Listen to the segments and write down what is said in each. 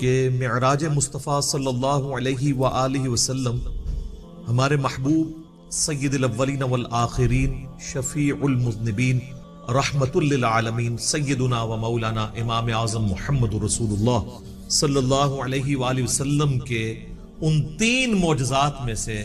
کہ معراج مصطفیٰ صلی اللہ علیہ وآلہ وسلم ہمارے محبوب سید الاولین والآخرین شفیع المذنبین رحمت للعالمین سیدنا و مولانا امام اعظم محمد رسول اللہ صلی اللہ علیہ وآلہ وسلم کے ان 3 معجزات میں سے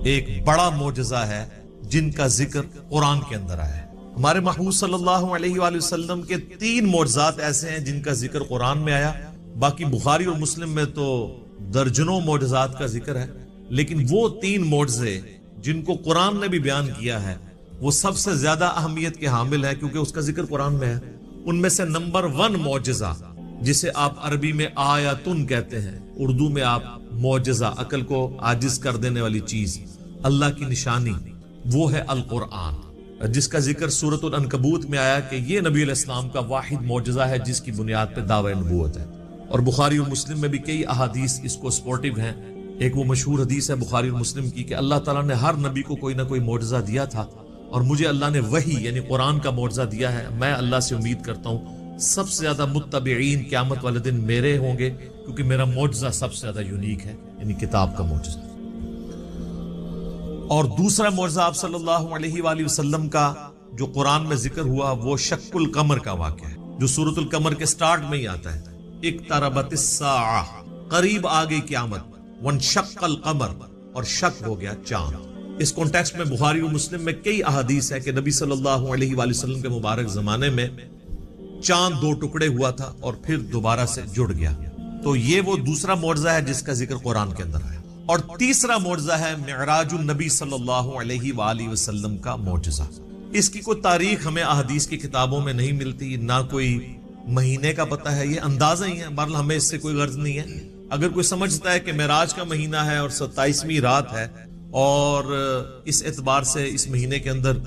ایک بڑا معجزہ ہے جن کا ذکر قرآن کے اندر آیا ہے۔ ہمارے محبوب صلی اللہ علیہ وآلہ وسلم کے 3 معجزات ایسے ہیں جن کا ذکر قرآن میں آیا، باقی بخاری اور مسلم میں تو درجنوں معجزات کا ذکر ہے، لیکن وہ 3 معجزے جن کو قرآن نے بھی بیان کیا ہے وہ سب سے زیادہ اہمیت کے حامل ہے کیونکہ اس کا ذکر قرآن میں ہے۔ ان میں سے نمبر 1 معجزہ جسے آپ عربی میں آیاتن کہتے ہیں، اردو میں آپ معجزہ، عقل کو عاجز کر دینے والی چیز، اللہ کی نشانی، وہ ہے القرآن، جس کا ذکر سورۃ العنکبوت میں آیا کہ یہ نبی علیہ السلام کا واحد معجزہ ہے جس کی بنیاد پہ دعوی نبوت ہے۔ اور بخاری اور مسلم میں بھی کئی احادیث اس کو سپورٹیو ہیں۔ ایک وہ مشہور حدیث ہے بخاری اور مسلم کی کہ اللہ تعالیٰ نے ہر نبی کو کوئی نہ کوئی معجزہ دیا تھا، اور مجھے اللہ نے وحی یعنی قرآن کا معجزہ دیا ہے۔ میں اللہ سے امید کرتا ہوں سب سے زیادہ متبعین قیامت والے دن میرے ہوں گے، کیونکہ میرا معجزہ سب سے زیادہ یونیک ہے، یعنی کتاب کا معجزہ۔ اور دوسرا معجزہ آپ صلی اللہ علیہ وآلہ وسلم کا جو قرآن میں ذکر ہوا وہ شق القمر کا واقعہ ہے، جو سورۃ القمر کے سٹارٹ میں ہی آتا ہے، اقتربت الساعہ، قریب آ گئی قیامت، وانشق القمر، اور شق ہو گیا چاند۔ اس کانٹیکسٹ میں بخاری و مسلم میں کئی احادیث ہے کہ نبی صلی اللہ علیہ وآلہ وسلم کے مبارک زمانے میں چاند 2 ٹکڑے ہوا تھا اور پھر دوبارہ سے جڑ گیا۔ تو یہ وہ دوسرا معجزہ ہے جس کا ذکر قرآن کے اندر ہے۔ اور تیسرا معجزہ ہے معراج النبی صلی اللہ علیہ وآلہ وسلم کا معجزہ۔ اس کی کوئی تاریخ ہمیں احادیث کی کتابوں میں نہیں ملتی، نہ کوئی مہینے کا پتہ ہے، یہ اندازہ ہی ہے، بہرحال ہمیں اس سے کوئی غرض نہیں ہے۔ اگر کوئی سمجھتا ہے کہ معراج کا مہینہ ہے اور 27ویں رات ہے اور اس اعتبار سے اس مہینے کے اندر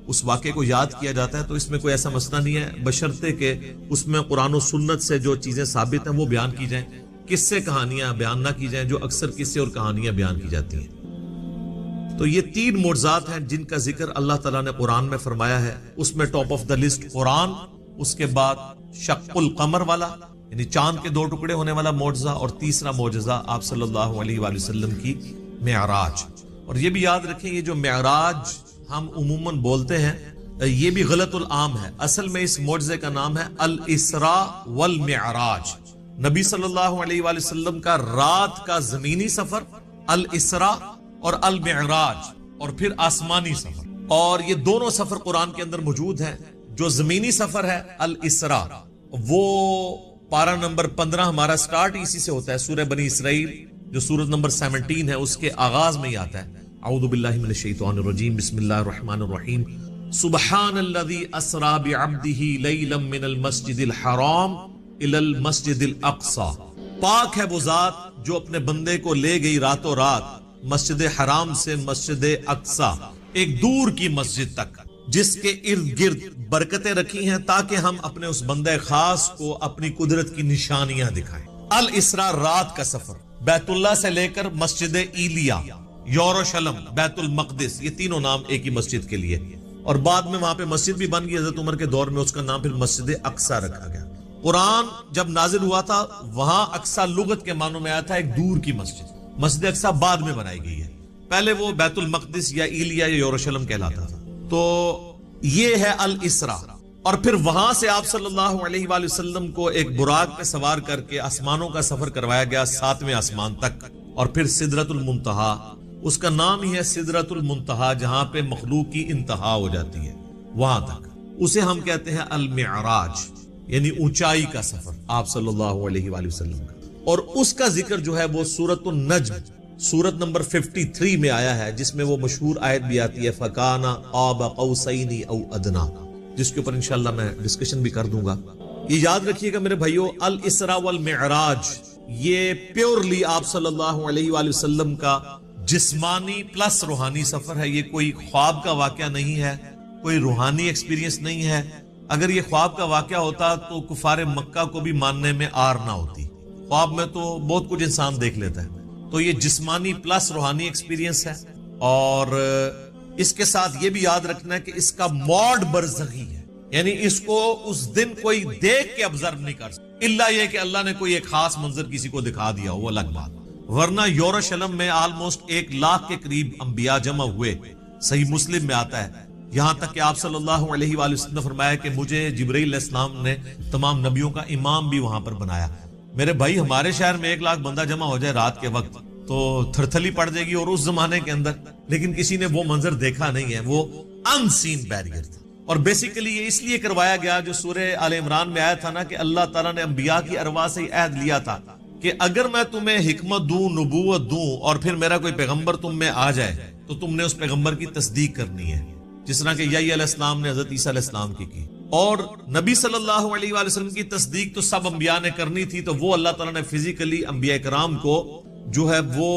اس واقعے کو یاد کیا جاتا ہے تو اس میں کوئی ایسا مسئلہ نہیں ہے، بشرطے کہ اس میں قرآن و سنت سے جو چیزیں ثابت ہیں وہ بیان کی جائیں، قصے کہانیاں بیان نہ کی جائیں جو اکثر قصے اور کہانیاں بیان کی جاتی ہیں۔ تو یہ 3 معجزات ہیں جن کا ذکر اللہ تعالیٰ نے قرآن میں فرمایا ہے۔ اس میں ٹاپ آف دا لسٹ قرآن، اس کے بعد شق القمر والا یعنی چاند کے 2 ٹکڑے ہونے والا معجزہ، اور تیسرا معجزہ آپ صلی اللہ علیہ وآلہ وسلم کی معراج۔ اور یہ بھی یاد رکھیں یہ جو معراج ہم عموماً بولتے ہیں یہ بھی غلط العام ہے، اصل میں اس معجزے کا نام ہے الاسراء والمعراج۔ نبی صلی اللہ علیہ وآلہ وسلم کا رات کا زمینی سفر الاسراء اور المعراج، اور پھر آسمانی سفر، اور یہ دونوں سفر قرآن کے اندر موجود ہیں۔ جو زمینی سفر ہے الاسراء، وہ پارہ نمبر 15 ہمارا سٹارٹ اسی سے ہوتا ہے، سورہ بنی اسرائیل جو سورت نمبر 17 ہے اس کے آغاز میں ہی آتا ہے، اعوذ باللہ من الشیطان الرجیم، بسم اللہ الرحمن الرحیم، سبحان الذی اسری بعبدہ لیلا من المسجد الحرام الی المسجد الاقصی، پاک ہے وہ ذات جو اپنے بندے کو لے گئی راتوں رات مسجد حرام سے مسجد اقصی، ایک دور کی مسجد تک، جس کے ارد گرد برکتیں رکھی ہیں تاکہ ہم اپنے اس بندے خاص کو اپنی قدرت کی نشانیاں دکھائیں۔ الاسراء رات کا سفر، بیت اللہ سے لے کر مسجد ایلیا، یروشلم، بیت المقدس، یہ تینوں نام ایک ہی مسجد کے لیے، اور بعد میں وہاں پہ مسجد بھی بن گئی حضرت عمر کے دور میں، اس کا نام پھر مسجد اقصی رکھا گیا۔ قرآن جب نازل ہوا تھا وہاں اقصی لغت کے معنوں میں آیا تھا ایک دور کی مسجد، مسجد اقصی بعد میں بنائی گئی ہے، پہلے وہ بیت المقدس یا ایلیا یا یروشلم کہلاتا تھا۔ تو یہ ہے الاسراء، اور پھر وہاں سے آپ صلی اللہ علیہ وآلہ وسلم کو ایک براق پہ سوار کر کے آسمانوں کا سفر کروایا گیا 7ویں آسمان تک، اور پھر سدرۃ المنتہا، اس کا نام ہی ہے سدرۃ المنتہا، جہاں پہ مخلوق کی انتہا ہو جاتی ہے وہاں تک، اسے ہم کہتے ہیں المعراج، یعنی اونچائی کا سفر آپ صلی اللہ علیہ وآلہ وسلم کا۔ اور اس کا ذکر جو ہے وہ سورۃ النجم سورت نمبر 53 میں آیا ہے، جس میں وہ مشہور آیت بھی آتی ہے فَكَانَ قَابَ قَوْسَيْنِ أَوْ أَدْنَىٰ، جس کے اوپر انشاءاللہ میں ڈسکشن بھی کر دوں گا۔ یہ یاد رکھیے گا میرے بھائیو، الاسراء والمعراج یہ پیورلی آپ صلی اللہ علیہ وآلہ وسلم کا جسمانی پلس روحانی سفر ہے، یہ کوئی خواب کا واقعہ نہیں ہے، کوئی روحانی ایکسپیرینس نہیں ہے۔ اگر یہ خواب کا واقعہ ہوتا تو کفار مکہ کو بھی ماننے میں آر نہ ہوتی، خواب میں تو بہت کچھ انسان دیکھ لیتا ہے، تو یہ جسمانی پلس روحانی ایکسپیرینس ہے۔ اور اس کے ساتھ یہ بھی یاد رکھنا ہے کہ اس کا موڈ برزخی ہے، یعنی اس کو اس دن کوئی دیکھ کے ابزرو نہیں کر سکتا، الا یہ کہ اللہ نے کوئی ایک خاص منظر کسی کو دکھا دیا وہ الگ بات، ورنہ یروشلم میں آلموسٹ 1 لاکھ کے قریب انبیاء جمع ہوئے. صحیح مسلم میں آتا ہے، یہاں تک کہ آپ صلی اللہ علیہ وآلہ وسلم نے فرمایا کہ مجھے جبرائیل علیہ السلام نے تمام نبیوں کا امام بھی وہاں پر بنایا. میرے بھائی ہمارے شہر میں 1 لاکھ بندہ جمع ہو جائے رات کے وقت تو تھرتھلی پڑ جائے گی، اور اس زمانے کے اندر لیکن کسی نے وہ منظر دیکھا نہیں ہے، وہ ان سین بیریئر تھا. اور بیسیکلی یہ اس لیے کروایا گیا جو سورہ آل عمران میں آیا تھا نا کہ اللہ تعالیٰ نے انبیاء کی ارواح سے عہد لیا تھا کہ اگر میں تمہیں حکمت دوں، نبوت دوں، اور پھر میرا کوئی پیغمبر تم میں آ جائے تو تم نے اس پیغمبر کی تصدیق کرنی ہے، جس طرح کہ یحییٰ علیہ السلام نے حضرت عیسیٰ علیہ السلام کی. اور نبی صلی اللہ علیہ وآلہ وسلم کی تصدیق تو سب انبیاء نے کرنی تھی، تو وہ اللہ تعالیٰ نے فزیکلی انبیاء کرام کو جو ہے وہ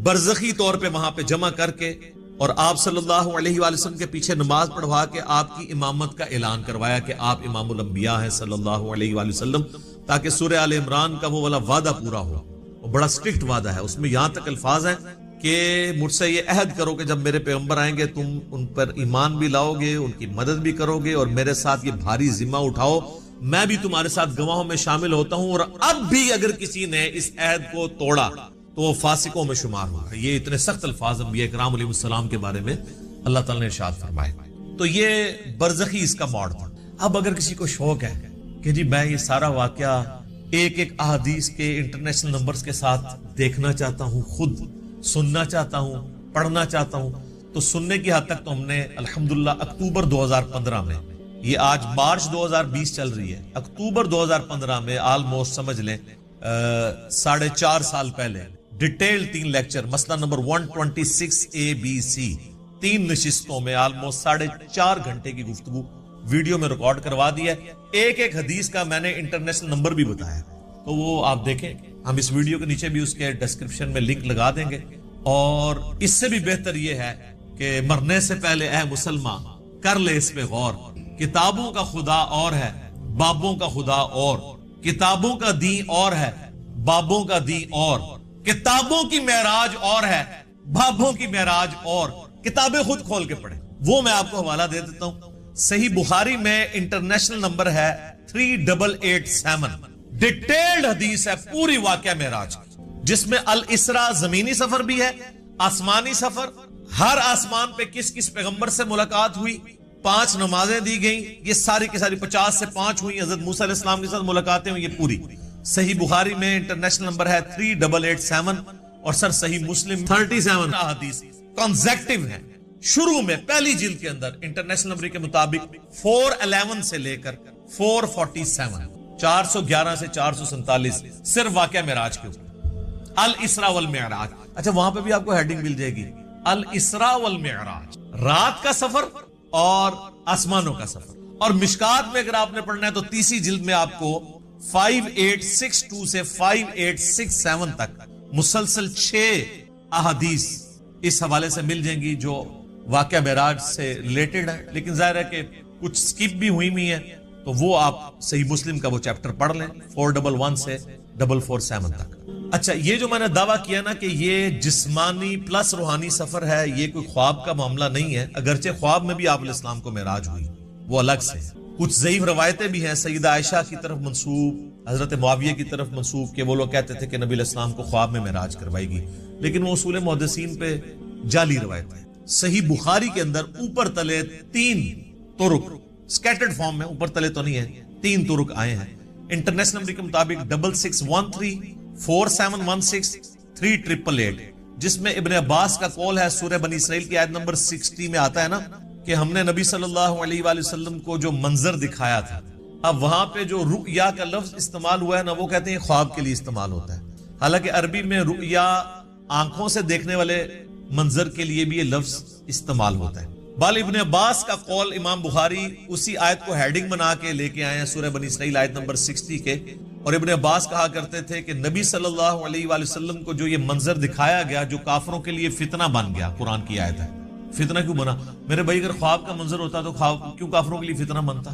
برزخی طور پہ وہاں پہ جمع کر کے اور آپ صلی اللہ علیہ وآلہ وسلم کے پیچھے نماز پڑھوا کے آپ کی امامت کا اعلان کروایا کہ آپ امام الانبیاء ہیں صلی اللہ علیہ وآلہ وسلم، تاکہ سورہ آل عمران کا وہ والا وعدہ پورا ہو. وہ بڑا سٹرکٹ وعدہ ہے، اس میں یہاں تک الفاظ ہیں کہ مجھ سے یہ عہد کرو کہ جب میرے پیغمبر آئیں گے تم ان پر ایمان بھی لاؤ گے، ان کی مدد بھی کرو گے، اور میرے ساتھ یہ بھاری ذمہ اٹھاؤ، میں بھی تمہارے ساتھ گواہوں میں شامل ہوتا ہوں، اور اب بھی اگر کسی نے اس عہد کو توڑا تو وہ فاسقوں میں شمار ہوگا. یہ اتنے سخت الفاظ انبیاء کرام علیہ السلام کے بارے میں اللہ تعالیٰ نے ارشاد فرمائے. تو یہ برزخی اس کا موڈ تھا. اب اگر کسی کو شوق ہے کہ جی میں یہ سارا واقعہ ایک ایک احادیث کے انٹرنیشنل نمبرز کے ساتھ دیکھنا چاہتا ہوں، خود سننا چاہتا ہوں، پڑھنا چاہتا ہوں، تو سننے کی حد تک تو ہم نے الحمدللہ اکتوبر 2015 میں، یہ آج مارچ 2020 چل رہی ہے، اکتوبر 2015 میں آلموسٹ سمجھ لیں 4.5 سال پہلے ڈیٹیل 3 لیکچر مسئلہ نمبر 126 ABC 3 نشستوں میں آلموسٹ 4.5 گھنٹے کی گفتگو ویڈیو میں ریکارڈ کروا دی ہے. ایک ایک حدیث کا میں نے انٹرنیشنل نمبر بھی بتایا، تو وہ آپ دیکھیں، ہم اس ویڈیو کے نیچے بھی اس کے ڈسکرپشن میں لنک لگا دیں گے. اور اس سے بھی بہتر یہ ہے کہ مرنے سے پہلے اے مسلمان کر لے اس پہ غور، کتابوں کا خدا اور ہے، بابوں کا خدا اور، کتابوں کا دین اور ہے، بابوں کا دین اور، کتابوں کی معراج اور ہے، بابوں کی معراج اور. کتابیں خود کھول کے پڑھیں، وہ میں آپ کو حوالہ دے دیتا ہوں. صحیح بخاری میں انٹرنیشنل نمبر ہے 3887، ڈیٹیلڈ حدیث ہے پوری واقعہ معراج کی، جس میں الاسراء زمینی سفر بھی ہے، آسمانی سفر، ہر آسمان پہ کس کس پیغمبر سے ملاقات ہوئی، 5 نمازیں دی گئیں، یہ ساری کی ساری 50 سے 5 ہوئی، حضرت موسیٰ علیہ السلام کے ساتھ ملاقاتیں ہوئی، یہ پوری صحیح بخاری میں انٹرنیشنل نمبر ہے 3887، اور سر صحیح مسلم 37 حدیث کنزیکٹیو ہیں. شروع میں پہلی جلد کے اندر انٹرنیشنل نمبر کے مطابق 411 سے لے کر 447، 411 سے 447 صرف واقعہ معراج کے اوپر، الاسراء والمعراج. اچھا وہاں پہ بھی آپ کو ہیڈنگ مل جائے گی، الاسراء والمعراج، رات کا سفر اور آسمانوں کا سفر. اور مشکات میں اگر آپ نے پڑھنا ہے تو تیسری جلد میں آپ کو 5862 سے 5867 تک مسلسل 6 احادیث اس حوالے سے مل جائیں گی جو واقعہ معراج سے ریلیٹڈ ہے. لیکن ظاہر ہے کہ کچھ سکپ بھی ہوئی ہیں، تو وہ آپ صحیح مسلم کا وہ چیپٹر پڑھ لیں 411 سے 447 تک. اچھا یہ جو میں نے دعویٰ کیا نا کہ یہ جسمانی پلس روحانی سفر ہے، یہ کوئی خواب کا معاملہ نہیں ہے، اگرچہ خواب میں بھی آپ علیہ السلام کو معراج ہوئی، وہ الگ سے. کچھ ضعیف روایتیں بھی ہیں سیدہ عائشہ کی طرف منسوب، حضرت معاویہ کی طرف منسوب، کہ وہ لوگ کہتے تھے کہ نبی علیہ السلام کو خواب میں معراج کروائی گی، لیکن وہ اصول محدثین پہ جعلی روایت ہے. صحیح بخاری کے اندر اوپر تلے 3 طرق سکیٹرڈ فارم میں، اوپر تلے تو نہیں ہے، 3 طرق آئے ہیں انٹرنیشنل نمبر کے مطابق 6613 4716 3888، جس میں ابن عباس کا قول ہے سورہ بنی اسرائیل کی آیت نمبر 60 میں آتا ہے نا کہ ہم نے نبی صلی اللہ علیہ وآلہ وسلم کو جو منظر دکھایا تھا. اب وہاں پہ جو رؤیا کا لفظ استعمال ہوا ہے نا، وہ کہتے ہیں خواب کے لیے استعمال ہوتا ہے، حالانکہ عربی میں رؤیا آنکھوں سے دیکھنے والے منظر کے لیے بھی یہ لفظ استعمال ہوتا ہے. بال ابن عباس کا قول امام بخاری اسی آیت کو ہیڈنگ بنا کے لے کے آئے ہیں سورہ بنی اسرائیل آیت نمبر 60 کے، اور ابن عباس کہا کرتے تھے کہ نبی صلی اللہ علیہ وآلہ وسلم کو جو یہ منظر دکھایا گیا جو کافروں کے لیے فتنہ بن گیا، قرآن کی آیت ہے. فتنہ کیوں بنا؟ میرے بھائی اگر خواب کا منظر ہوتا تو خواب کیوں کافروں کے لیے فتنہ بنتا؟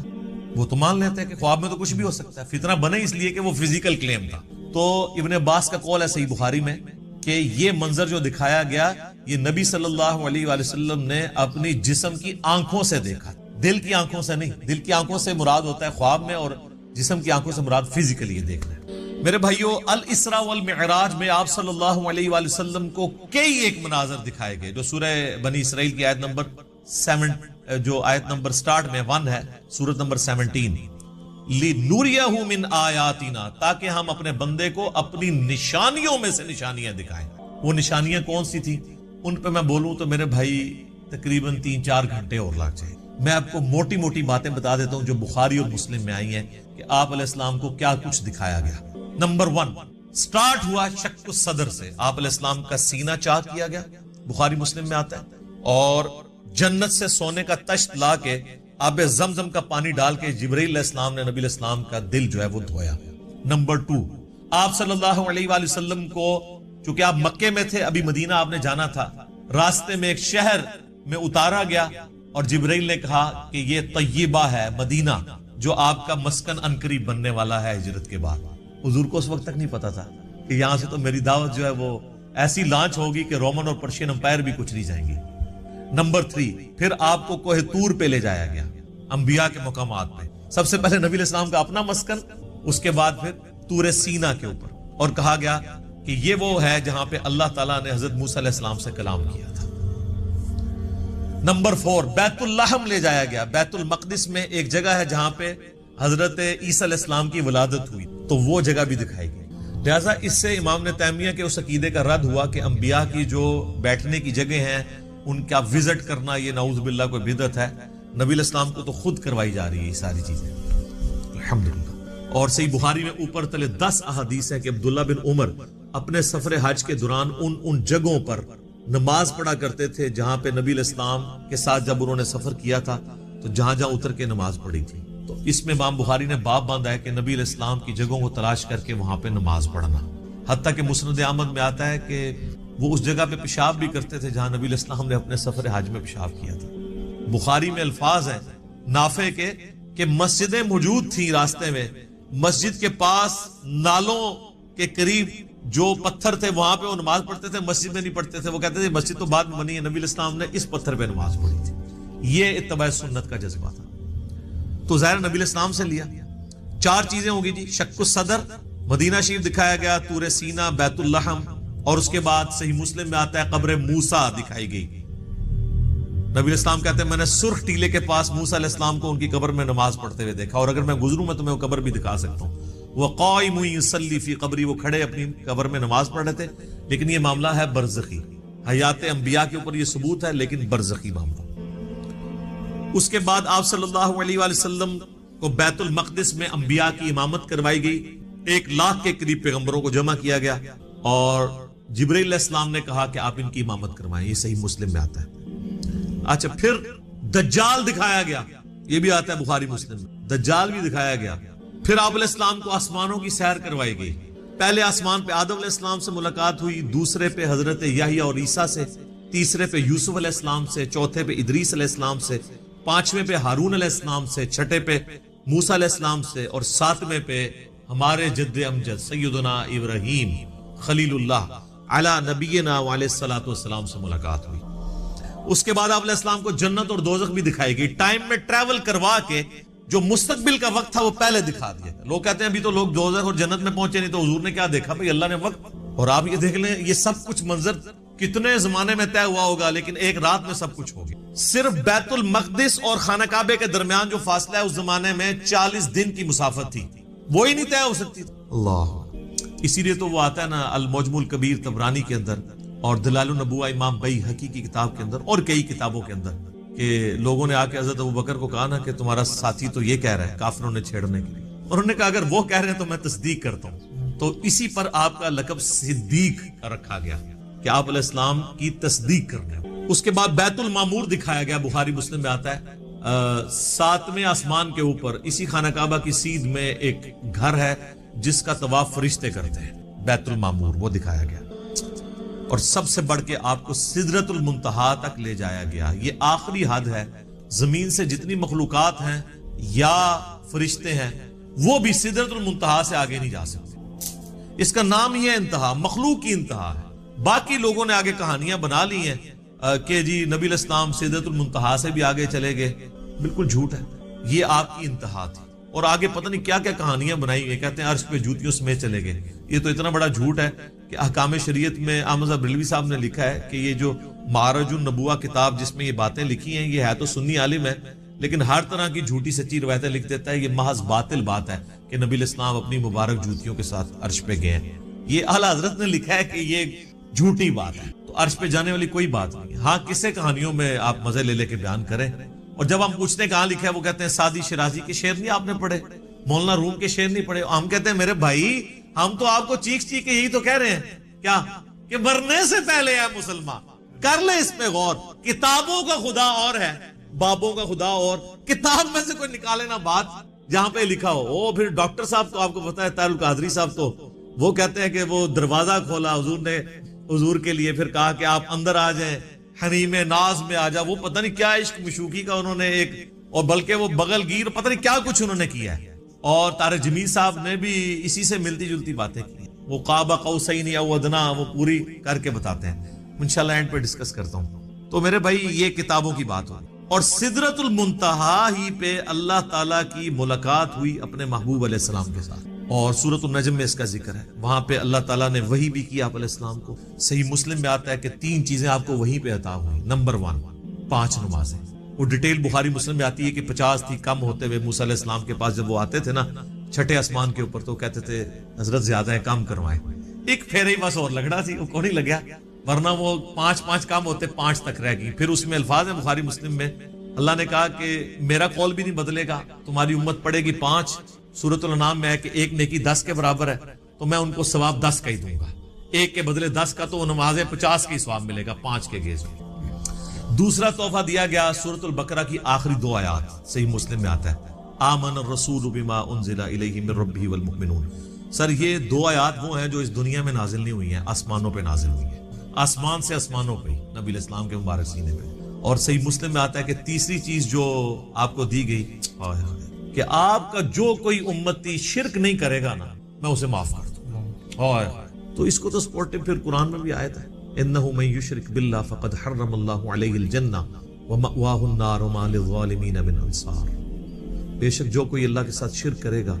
وہ تو مان لیتے ہیں کہ خواب میں تو کچھ بھی ہو سکتا ہے، فتنہ بنے اس لیے کہ وہ فزیکل کلیم تھا. تو ابن عباس کا قول ہے صحیح بخاری میں کہ یہ منظر جو دکھایا گیا یہ نبی صلی اللہ علیہ وآلہ وسلم نے اپنی جسم کی آنکھوں سے دیکھا، دل کی آنکھوں سے نہیں. دل کی آنکھوں سے مراد ہوتا ہے خواب میں، اور جسم کی آنکھوں سے مراد فزیکلی دیکھنا ہے۔ میرے بھائیو، الاسراء والمعراج میں آپ صلی اللہ علیہ وآلہ وسلم کو کئی ایک مناظر دکھائے گئے، جو سورہ بنی اسرائیل کی آیت نمبر 7 جو آیت نمبر سٹارٹ میں 1 ہے، سورت نمبر 17، لِنُرِيَهُ مِنْ آیاتنا، تاکہ ہم اپنے بندے کو اپنی نشانیوں میں سے نشانیاں دکھائیں۔ وہ نشانیاں کون سی تھی؟ ان پہ میں بولوں تو میرے بھائی تقریباً 3-4 گھنٹے اور لگ جائیں۔ میں آپ کو موٹی موٹی باتیں بتا دیتا ہوں جو بخاری اور مسلم میں آئی ہیں کہ آپ علیہ السلام کو کیا کچھ دکھایا گیا۔ نمبر 1 سٹارٹ ہوا شق الصدر سے، آپ علیہ السلام کا سینہ چاک کیا گیا، بخاری مسلم میں آتا ہے، اور جنت سے سونے کا تشت لا کے آب زمزم کا پانی ڈال کے جبرائیل علیہ السلام نے نبی علیہ السلام کا دل جو ہے وہ دھویا۔ نمبر 2 آپ صلی اللہ علیہ وآلہ وسلم کو، چونکہ آپ مکے میں تھے، ابھی مدینہ آپ نے جانا تھا، راستے میں ایک شہر میں اتارا گیا اور جبرائیل نے کہا کہ یہ طیبہ ہے، مدینہ، جو آپ کا مسکن عنقریب بننے والا ہے ہجرت کے بعد۔ حضور کو اس وقت تک نہیں پتا تھا کہ یہاں سے تو میری دعوت جو ہے وہ ایسی لانچ ہوگی کہ رومن اور پرشین امپائر بھی کچھ نہیں جائیں گے۔ نمبر 3 پھر آپ کو کوہ طور پہ لے جایا گیا، انبیاء کے مقامات پہ، سب سے پہلے نبی علیہ السلام کا اپنا مسکن، اس کے بعد پھر طور سینا کے اوپر، اور کہا گیا کہ یہ وہ ہے جہاں پہ اللہ تعالیٰ نے حضرت موسیٰ علیہ السلام سے کلام کیا تھا۔ نمبر 4 بیت اللحم لے جایا گیا، بیت المقدس میں ایک جگہ ہے جہاں پہ حضرت عیسیٰ علیہ السلام کی ولادت ہوئی، تو وہ جگہ بھی دکھائی گئی۔ لہٰذا اس سے امام ابن تیمیہ کے اس عقیدے کا رد ہوا کہ انبیاء کی جو بیٹھنے کی جگہ ہیں ان کا وزٹ کرنا یہ نعوذ باللہ کوئی بدعت ہے۔ نبی علیہ السلام کو تو خود کروائی جا رہی ہے یہ ساری چیزیں، الحمدللہ۔ اور صحیح بخاری میں اوپر تلے 10 احادیث ہیں کہ عبداللہ بن عمر اپنے سفر حج کے دوران ان جگہوں پر نماز پڑھا کرتے تھے جہاں پہ نبی علیہ السلام کے ساتھ جب انہوں نے سفر کیا تھا تو جہاں جہاں اتر کے نماز پڑھی تھی۔ تو اس میں امام بخاری نے باب باندھا ہے کہ نبی علیہ السلام کی جگہوں کو تلاش کر کے وہاں پہ نماز پڑھنا، حتیٰ کہ مسند احمد میں آتا ہے کہ وہ اس جگہ پہ پیشاب بھی کرتے تھے جہاں نبی علیہ السلام نے اپنے سفر حج میں پیشاب کیا تھا۔ بخاری میں الفاظ ہیں نافع کے کہ مسجدیں موجود تھیں راستے میں، مسجد کے پاس نالوں کے قریب جو پتھر تھے وہاں پہ وہ نماز پڑھتے تھے، مسجد میں نہیں پڑھتے تھے۔ وہ کہتے تھے مسجد تو بعد میں بنی ہے، نبی علیہ السلام نے اس پتھر پہ نماز پڑھی تھی۔ یہ اتباع سنت کا جذبہ تھا۔ تو ظاہر نبی علیہ السلام سے لیا۔ 4 چیزیں ہوگی جی، شق الصدر، مدینہ شریف دکھایا گیا، طور سینا، بیت اللحم، اور اس کے بعد صحیح مسلم میں آتا ہے قبر موسیٰ دکھائی گئی۔ نبی علیہ السلام کہتے ہیں میں نے سرخ ٹیلے کے پاس موسیٰ علیہ السلام کو ان کی قبر میں نماز پڑھتے ہوئے دیکھا، اور اگر میں گزروں میں تمہیں وہ قبر بھی دکھا سکتا ہوں۔ وہ قائم یصلی فی قبری، وہ کھڑے اپنی قبر میں نماز پڑھ رہے تھے، لیکن یہ معاملہ ہے برزخی، حیات انبیاء کے اوپر یہ ثبوت ہے لیکن برزخی معاملہ۔ اس کے بعد آپ صلی اللہ علیہ وآلہ وسلم کو بیت المقدس میں انبیاء کی امامت کروائی گئی، 1 لاکھ کے قریب پیغمبروں کو جمع کیا گیا، اور جبرائیل علیہ السلام نے کہا کہ آپ ان کی امامت کروائیں، یہ صحیح مسلم میں آتا ہے۔ اچھا، پھر دجال دکھایا گیا، یہ بھی آتا ہے بخاری مسلم میں، دجال بھی دکھایا گیا۔ پھر آپ علیہ السلام کو آسمانوں کی سیر کروائی گئی، پہلے آسمان پہ آدم علیہ السلام سے ملاقات ہوئی، دوسرے پہ حضرت یحییٰ اور عیسیٰ سے، تیسرے پہ یوسف علیہ السلام سے، چوتھے پہ ادریس علیہ السلام سے، 5ویں پہ ہارون علیہ السلام سے، 6 پہ موسیٰ علیہ السلام سے، اور 7ویں پہ ہمارے جد امجد سیدنا ابراہیم خلیل اللہ علی نبینا علیہ الصلوۃ والسلام سے ملاقات ہوئی۔ اس کے بعد آپ علیہ السلام کو جنت اور دوزخ بھی دکھائی گئی، ٹائم میں ٹریول کروا کے جو مستقبل کا وقت تھا وہ پہلے دکھا دیا۔ لوگ کہتے ہیں ابھی تو لوگ دوزخ اور جنت میں پہنچے نہیں، تو حضور نے کیا دیکھا؟ بھئی اللہ نے وقت، اور آپ یہ دیکھ لیں یہ سب کچھ منظر کتنے زمانے میں طے ہوا ہوگا، لیکن ایک رات میں سب کچھ ہو گیا۔ صرف بیت المقدس اور خانہ کعبے کے درمیان جو فاصلہ ہے اس زمانے میں 40 دن کی مسافت تھی، وہی نہیں طے ہو سکتی تھی۔ اللہ، اسی لیے تو وہ آتا ہے نا المعجم الکبیر طبرانی کے اندر، اور دلائل النبوہ امام بیہقی کی کتاب کے اندر، اور کئی کتابوں کے اندر، کہ لوگوں نے آ کے حضرت ابوبکر کو کہا نا کہ تمہارا ساتھی تو یہ کہہ رہا ہے کافروں نے چھیڑنے کے لیے، اور انہوں نے کہا اگر وہ کہہ رہے ہیں تو میں تصدیق کرتا ہوں۔ تو اسی پر آپ کا لقب صدیق رکھا گیا کہ آپ علیہ السلام کی تصدیق کرنے۔ اس کے بعد بیت المعمور دکھایا گیا، بخاری مسلم میں آتا ہے 7ویں آسمان کے اوپر اسی خانہ کعبہ کی سیدھ میں ایک گھر ہے جس کا طواف فرشتے کرتے ہیں، بیت المعمور وہ دکھایا گیا۔ اور سب سے بڑھ کے آپ کو سدرۃ المنتہا تک لے جایا گیا، یہ آخری حد ہے، زمین سے جتنی مخلوقات ہیں یا فرشتے ہیں وہ بھی سدرۃ المنتہا سے آگے نہیں جا سکتے۔ اس کا نام ہی ہے انتہا، مخلوق کی انتہا ہے۔ باقی لوگوں نے آگے کہانیاں بنا لی ہیں کہ جی نبی علیہ السلام سدرۃ المنتہا سے بھی آگے چلے گئے، بالکل جھوٹ ہے، یہ آپ کی انتہا تھی۔ اور آگے پتہ نہیں کیا کیا کہانیاں بنائی ہوئی، کہتے ہیں عرش پہ جوتیوں سمیت چلے گئے. یہ تو اتنا بڑا جھوٹ ہے کہ احکام شریعت میں احمد بریلوی صاحب نے لکھا ہے کہ یہ جو معرج النبوہ کتاب جس میں یہ باتیں لکھی ہیں، یہ ہے تو سنی عالم ہے لیکن ہر طرح کی جھوٹی سچی روایتیں لکھ دیتا ہے. یہ محض باطل بات ہے کہ نبی الاسلام اپنی مبارک جوتیوں کے ساتھ عرش پہ گئے ہیں. یہ اعلیٰ حضرت نے لکھا ہے کہ یہ جھوٹی بات ہے، تو عرش پہ جانے والی کوئی بات نہیں. ہاں قصے کہانیوں میں آپ مزے لے لے کے بیان کریں. اور جب ہم پوچھتے ہیں کہاں لکھا ہے، وہ کہتے ہیں سعدی شیرازی کے شعر نہیں آپ نے پڑھے، مولانا روم کے شعر نہیں پڑھے. ہم کہتے ہیں میرے بھائی ہم تو آپ کو چیخ چیخ کے یہی تو کہہ رہے ہیں کیا کہ مرنے سے پہلے ہے مسلمان. کر لے اس پہ غور. کتابوں کا خدا اور ہے، بابوں کا خدا اور. کتاب میں سے کوئی نکالے نا بات جہاں پہ لکھا ہو. پھر ڈاکٹر صاحب تو آپ کو پتا ہے طاہر القادری صاحب تو وہ کہتے ہیں کہ وہ دروازہ کھولا حضور نے حضور کے لیے، پھر کہا کہ آپ اندر آ جائیں، حریم ناز میں آ جا. وہ پتہ نہیں کیا عشق مشوقی کا انہوں نے ایک، اور بلکہ وہ بغل گیر پتہ نہیں کیا کچھ انہوں نے کیا ہے. اور طارق جمیل صاحب نے بھی اسی سے ملتی جلتی باتیں کی. وہ قاب قوسین او ادنا وہ پوری کر کے بتاتے ہیں. انشاءاللہ اینڈ پہ ڈسکس کرتا ہوں. تو میرے بھائی یہ کتابوں کی بات ہوئی. اور سدرۃ المنتہا ہی پہ اللہ تعالیٰ کی ملاقات ہوئی اپنے محبوب علیہ السلام کے ساتھ. اور سورۃ النجم میں اس کا ذکر ہے. وہاں پہ اللہ تعالیٰ نے وحی بھی کی آپ علیہ السلام کو. صحیح مسلم میں آتا ہے کہ 3 چیزیں آپ کو وہیں پہ عطا ہوئی. نمبر 1 5 نمازیں. وہ ڈیٹیل بخاری مسلم میں آتی ہے کہ 50 تھی، کم ہوتے ہوئے موسیٰ علیہ السلام کے پاس جب وہ آتے تھے نا چھٹے آسمان کے اوپر تو کہتے تھے حضرت زیادہ ہے کم کروائیں. ایک پھیرے ہی بس اور لگڑا تھی، وہ کون ہی لگیا، ورنہ وہ 5 کم ہوتے 5 تک رہ گئی. پھر اس میں الفاظ ہیں بخاری مسلم میں، اللہ نے کہا کہ میرا قول بھی نہیں بدلے گا، تمہاری امت پڑے گی 5. سورۃ الانعام میں ہے کہ ایک نیکی 10 کے برابر ہے تو میں ان کو ثواب 10 کا ہی دوں گا. ایک کے بدلے 10 کا تو نمازیں 50 کی ثواب ملے گا 5 کے گیز میں. دوسرا تحفہ دیا گیا سورۃ البقرہ کی آخری 2 آیات. صحیح مسلم میں آتا ہے آمن الرسول بما انزل الیہ من ربہ والمؤمنون. سر یہ 2 آیات وہ ہیں جو اس دنیا میں نازل نہیں ہوئی ہیں، آسمانوں پہ نازل ہوئی ہیں. آسمان سے آسمانوں پہ نبی علیہ السلام کے مبارک سینے پہ. اور صحیح مسلم میں آتا ہے کہ تیسری چیز جو آپ کو دی گئی کہ آپ کا جو کوئی امتی شرک نہیں کرے گا نا میں اسے معاف کر دوں گا. تو اس کو تو سپورٹو پھر قرآن میں بھی آیت ہے انہ من یشرک باللہ فقد حرم اللہ علیہ الجنہ ومأواہ النار وما للظالمین من انصار. بے شک جو کوئی اللہ کے ساتھ شرک کرے گا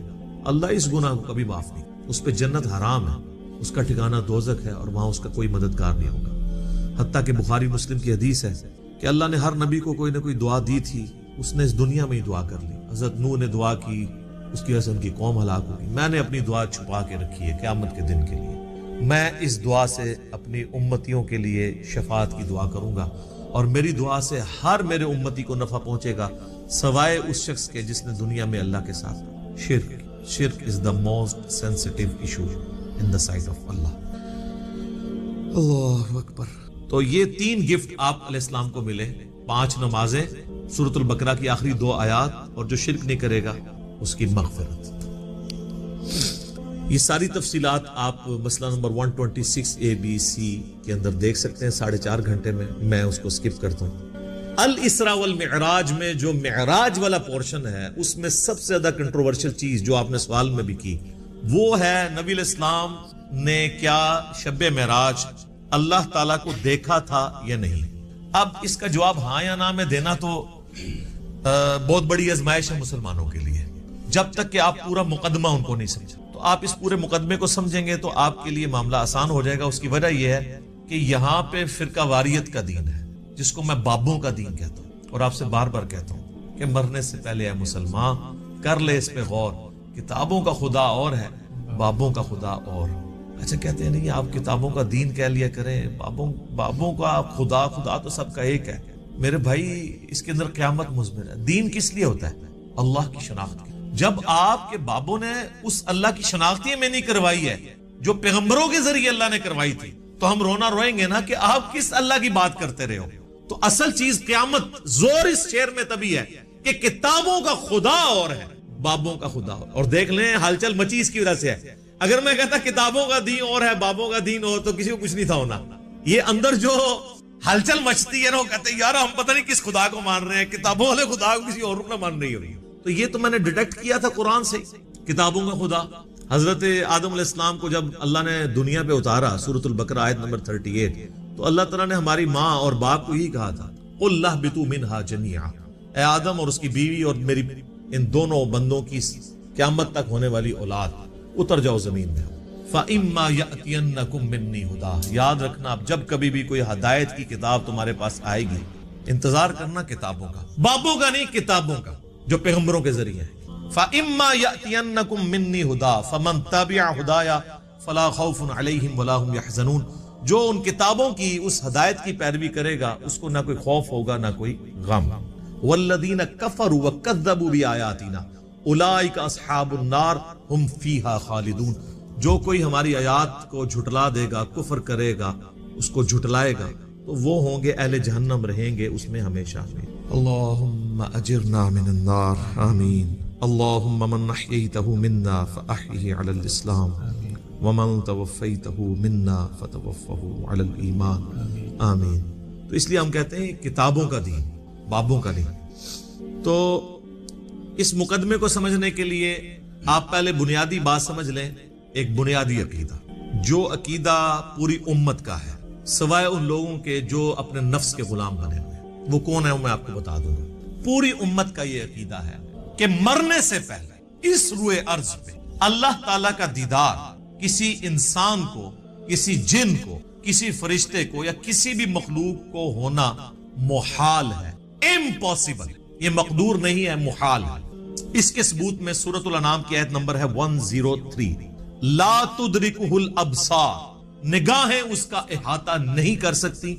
اللہ اس گناہ کو کبھی معاف نہیں، اس پہ جنت حرام ہے، اس کا ٹھکانہ دوزخ ہے اور وہاں اس کا کوئی مددگار نہیں ہوگا. حتیٰ کہ بخاری مسلم کی حدیث ہے کہ اللہ نے ہر نبی کو کوئی نہ کوئی دعا دی تھی، اس نے اس دنیا میں ہی دعا کر لی. حضرت نوح نے دعا کی، اس کی وجہ سے ان کی قوم ہلاک ہوگی. میں نے اپنی دعا چھپا کے رکھی ہے قیامت کے دن کے لیے. میں اس دعا سے اپنی امتیوں کے لیے شفاعت کی دعا کروں گا اور میری دعا سے ہر میرے امتی کو نفع پہنچے گا سوائے اس شخص کے جس نے دنیا میں اللہ کے ساتھ شرک. شرک is the most sensitive issue in the sight of Allah. اللہ اکبر. تو یہ 3 گفٹ آپ علیہ السلام کو ملے، 5 نمازیں، سورۃ البقرہ کی آخری 2 آیات، اور جو شرک نہیں کرے گا اس کی مغفرت. یہ ساری تفصیلات آپ مسئلہ نمبر 126 ABC کے اندر دیکھ سکتے ہیں 4.5 گھنٹے میں اس کو سکپ کرتا ہوں. الاسراء والمعراج میں جو معراج والا پورشن ہے اس میں سب سے زیادہ کنٹروورشل چیز جو آپ نے سوال میں بھی کی وہ ہے نبی علیہ السلام نے کیا شب معراج اللہ تعالیٰ کو دیکھا تھا یا نہیں. اب اس کا جواب ہاں یا نہ میں دینا تو بہت بڑی آزمائش ہے مسلمانوں کے لیے، جب تک کہ آپ پورا مقدمہ ان کو نہیں سمجھیں. تو آپ اس پورے مقدمے کو سمجھیں گے تو آپ کے لیے معاملہ آسان ہو جائے گا. اس کی وجہ یہ ہے کہ یہاں پہ فرقہ واریت کا دین ہے جس کو میں بابوں کا دین کہتا ہوں، اور آپ سے بار بار کہتا ہوں کہ مرنے سے پہلے اے مسلمان کر لے اس پہ غور. کتابوں کا خدا اور ہے، بابوں کا خدا اور. اچھا کہتے ہیں نہیں آپ کتابوں کا دین کہہ لیا کریں، بابوں کا خدا تو سب کا ایک ہے. میرے بھائی اس کے اندر قیامت مضمر ہے. دین کس لیے ہوتا ہے؟ اللہ کی شناخت. جب آپ کے بابوں نے اس اللہ کی شناختی میں نہیں کروائی ہے جو پیغمبروں کے ذریعے اللہ نے کروائی تھی تو ہم رونا روئیں گے نا کہ آپ کس اللہ کی بات کرتے رہے ہو. تو اصل چیز قیامت زور اس شعر میں تبھی ہے کہ کتابوں کا خدا اور ہے، بابوں کا خدا اور. اور دیکھ لیں ہلچل مچی اس کی وجہ سے ہے. اگر میں کہتا کتابوں کا دین اور ہے بابوں کا دین اور تو کسی کو کچھ نہیں تھا ہونا. یہ اندر جو ہلچل مچتی ہے نا وہ کہتے ہیں یار ہم پتہ نہیں کس خدا کو مان رہے ہیں، کتابوں والے خدا کو کسی اور کو نہ مان رہی ہو رہی. تو یہ تو میں نے ڈیٹیکٹ کیا تھا قرآن سے. کتابوں کا خدا حضرت آدم علیہ السلام کو جب اللہ نے دنیا پہ اتارا سورۃ البقرہ آیت نمبر 38 تو اللہ تعالیٰ نے ہماری ماں اور باپ کو ہی کہا تھا قُلْ اهْبِطُوا مِنْهَا جَمِيعًا، اے آدم اور اس کی بیوی اور میری ان دونوں بندوں کی قیامت تک ہونے والی اولاد، اتر جاؤ زمین میں۔ فَإِمَّا يَأْتِيَنَّكُم مِّنِّي هُدًى، یاد رکھنا اب جب کبھی بھی کوئی ہدایت کی کتاب تمہارے پاس آئے گی، انتظار کرنا کتابوں کا، بابوں کا نہیں، کتابوں کا جو پیغمبروں کے ذریعے ہے۔ فَإِمَّا يَأْتِيَنَّكُم مِّنِّي هُدًى فَمَن تَبِعَ هُدَايَ فَلَا خَوْفٌ عَلَيْهِمْ وَلَا هُمْ يَحْزَنُونَ، جو ان کتابوں کی اس ہدایت کی پیروی کرے گا اس کو نہ کوئی خوف ہوگا نہ کوئی غم۔ وَالَّذِينَ كَفَرُوا وَكَذَّبُوا بِآيَاتِنَا أُولَٰئِكَ أَصْحَابُ النَّارِ هُمْ فِيهَا خَالِدُونَ، جو کوئی ہماری آیات کو جھٹلا دے گا، کفر کرے گا، اس کو جھٹلائے گا، تو وہ ہوں گے اہل جہنم، رہیں گے اس میں ہمیشہ میں۔ اللہم اجرنا من النار، آمین۔ اللہم من احییتہ منا فاحیہ علی الاسلام ومن توفیتہ منا فتوفہ علی الایمان، آمین۔ تو اس لیے ہم کہتے ہیں کتابوں کا دین، بابوں کا نہیں۔ تو اس مقدمے کو سمجھنے کے لیے آپ پہلے بنیادی بات سمجھ لیں، ایک بنیادی عقیدہ، جو عقیدہ پوری امت کا ہے سوائے ان لوگوں کے جو اپنے نفس کے غلام بنے ہوئے، وہ کون ہے وہ میں آپ کو بتا دوں گا۔ پوری امت کا یہ عقیدہ ہے کہ مرنے سے پہلے اس روئے ارض پہ اللہ تعالی کا دیدار کسی انسان کو، کسی جن کو، کسی فرشتے کو یا کسی بھی مخلوق کو ہونا محال ہے، امپاسبل، یہ مقدور نہیں ہے، محال ہے۔ اس کے ثبوت میں سورۃ الانعام کی آیت نمبر ہے 103، لا تدرکہ الابصار، نگاہیں اس کا احاطہ نہیں کر سکتی،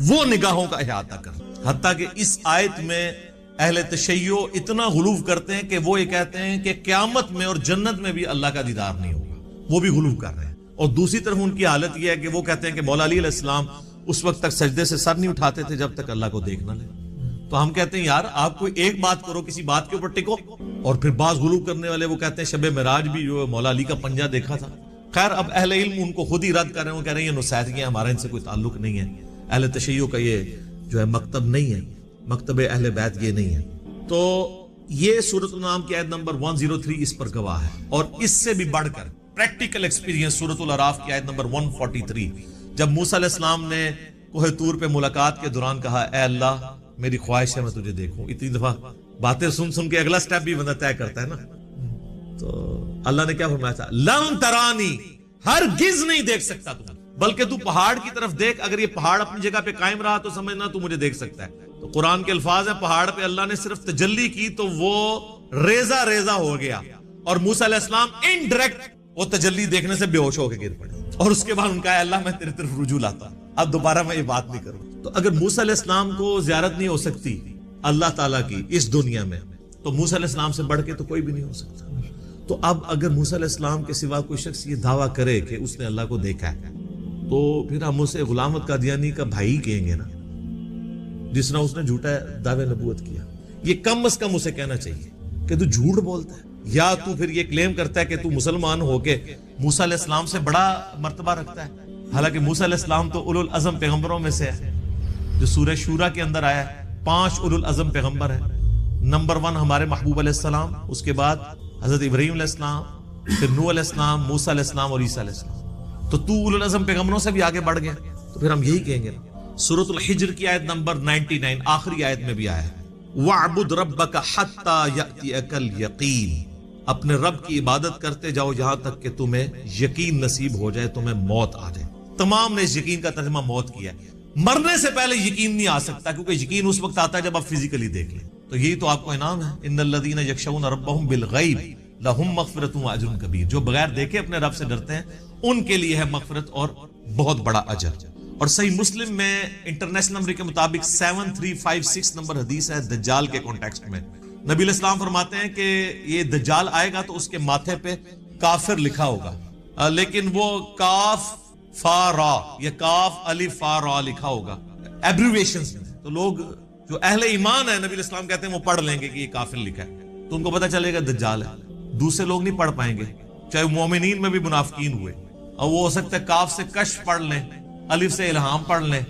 وہ نگاہوں کا احاطہ کر۔ حتیٰ کہ اس آیت میں اہل تشیع اتنا غلو کرتے ہیں کہ وہ یہ کہتے ہیں کہ قیامت میں اور جنت میں بھی اللہ کا دیدار نہیں ہوگا، وہ بھی غلو کر رہے ہیں۔ اور دوسری طرف ان کی حالت یہ ہے کہ وہ کہتے ہیں کہ مولا علی علیہ السلام اس وقت تک سجدے سے سر نہیں اٹھاتے تھے جب تک اللہ کو دیکھ نہ لے۔ تو ہم کہتے ہیں یار آپ کوئی ایک بات کرو، کسی بات کے اوپر ٹکو۔ اور پھر بعض غلو کرنے والے وہ کہتے ہیں شب معراج بھی جو مولا علی کا پنجہ دیکھا تھا۔ خیر اب اہل علم ان کو خود ہی رد کر رہے ہیں، وہ کہہ رہے ہیں یہ نصیحتیاں، ہمارا ان سے کوئی تعلق نہیں ہے، اہل تشیع کا یہ جو ہے مکتب نہیں ہے، مکتب اہل بیت یہ نہیں ہے۔ تو یہ سورۃ الانعام کی آیت نمبر 103 اس پر گواہ ہے۔ اور اس سے بھی بڑھ کر پریکٹیکل ایکسپیرینس سورۃ الاعراف کی آیت نمبر 143، جب موسیٰ علیہ السلام نے کوہ طور پہ ملاقات کے دوران کہا اے اللہ میری خواہش ہے میں تجھے دیکھوں۔ اتنی دفعہ باتیں سن سن کے اگلا سٹیپ بھی بندہ طے کرتا ہے نا۔ تو اللہ نے کیا فرمایا تھا، لن ترانی، ہرگز نہیں دیکھ سکتا تم، بلکہ تو پہاڑ کی طرف دیکھ، اگر یہ پہاڑ اپنی جگہ پہ قائم رہا تو سمجھنا تو مجھے دیکھ سکتا ہے۔ تو قرآن کے الفاظ ہیں پہاڑ پہ اللہ نے صرف تجلی کی تو وہ ریزہ ریزہ ہو گیا، اور موسیٰ علیہ السلام انڈائریکٹ وہ تجلی دیکھنے سے بے ہوش ہو کے گر پڑے، اور اس کے بعد ان کا اللہ میں تیرے طرف رجوع لاتا، اب دوبارہ میں یہ بات نہیں کروں۔ تو اگر موسیٰ علیہ السلام کو زیارت نہیں ہو سکتی اللہ تعالیٰ کی اس دنیا میں، تو موسیٰ علیہ السلام سے بڑھ کے تو کوئی بھی نہیں ہو سکتا۔ تو اب اگر موسیٰ علیہ السلام کے سوا کوئی شخص یہ دعویٰ کرے کہ اس نے اللہ کو دیکھا ہے، تو پھر ہم اسے غلام قادیانی کا بھائی کہیں گے نا، جس نے اس نے جھوٹا دعوے نبوت کیا۔ یہ کم از کم اسے کہنا چاہیے کہ تو جھوٹ بولتا ہے، یا تو پھر یہ کلیم کرتا ہے کہ تو مسلمان ہو کے موسیٰ علیہ السلام سے بڑا مرتبہ رکھتا ہے، حالانکہ موسیٰ علیہ السلام تو اولو العزم پیغمبروں میں سے ہے، جو سورہ شورا کے اندر آیا ہے۔ 5 اولو العزم پیغمبر ہیں، نمبر 1 ہمارے محبوب علیہ السلام، اس کے بعد حضرت ابراہیم علیہ السلام، پھر نوح علیہ السلام، موسیٰ علیہ السلام اور عیسیٰ علیہ السلام۔ تو اولو العزم پیغمبروں سے بھی آگے بڑھ گیا، تو پھر ہم یہی کہیں گے۔ سورۃ الحجر کی آیت نمبر 99 آخری آیت میں بھی آیا ہے، وَاعْبُدْ رَبَّكَ حَتَّى يَأْتِيَكَ الْيَقِينُ، اپنے رب کی عبادت کرتے جاؤ یہاں تک کہ تمہیں یقین نصیب ہو جائے، تمہیں موت آ جائے۔ تمام نے اس یقین کا ترجمہ موت کیا ہے۔ مرنے سے پہلے یقین نہیں آ سکتا، کیونکہ یقین اس وقت آتا ہے جب آپ فزیکلی دیکھ لیں۔ تو یہی تو آپ کو انعام ہے، ان الذین یخشون ربهم بالغیب لہم مغفرۃ واجر کبیر، جو بغیر دیکھے اپنے رب سے ڈرتے ہیں ان کے لیے ہے مغفرت اور بہت بڑا اجر۔ اور صحیح مسلم میں انٹرنیشنل نمبر کے مطابق 7356 نمبر حدیث ہے دجال کے کانٹیکسٹ میں۔ نبی علیہ السلام فرماتے ہیں کہ یہ دجال آئے گا تو اس کے ماتھے پہ کافر لکھا ہوگا، لیکن وہ کاف فا را، یہ کاف الف فا را لکھا ہوگا ایبریویشنز میں۔ تو لوگ جو اہل ایمان ہے نبی علیہ السلام کہتے ہیں وہ پڑھ لیں گے کہ یہ کافر لکھا ہے، تو ان کو پتہ چلے گا دجال ہے۔ دوسرے لوگ نہیں پڑھ پائیں گے، چاہے مومنین میں بھی منافقین ہوئے، اور وہ ہو سکتا ہے کاف سے کشف پڑھ لیں، الف سے الہام پڑھ لیں،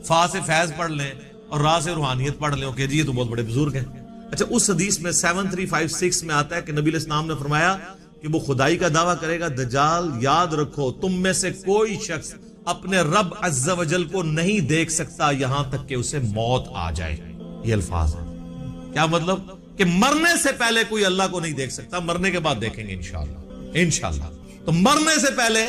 فا سے فیض پڑھ لیں، اور را سے روحانیت پڑھ لیں، کہ جی یہ تو بہت بڑے بزرگ ہیں۔ اچھا، اس حدیث میں 7356 میں آتا ہے کہ نبی علیہ السلام نے فرمایا کہ وہ خدائی کا دعویٰ کرے گا، دجال یاد رکھو تم میں سے کوئی شخص اپنے رب عز و جل کو نہیں دیکھ سکتا یہاں تک کہ اسے موت آ جائے۔ یہ الفاظ ہے، کیا مطلب کہ مرنے سے پہلے کوئی اللہ کو نہیں دیکھ سکتا, مرنے کے بعد دیکھیں گے انشاءاللہ. تو مرنے سے پہلے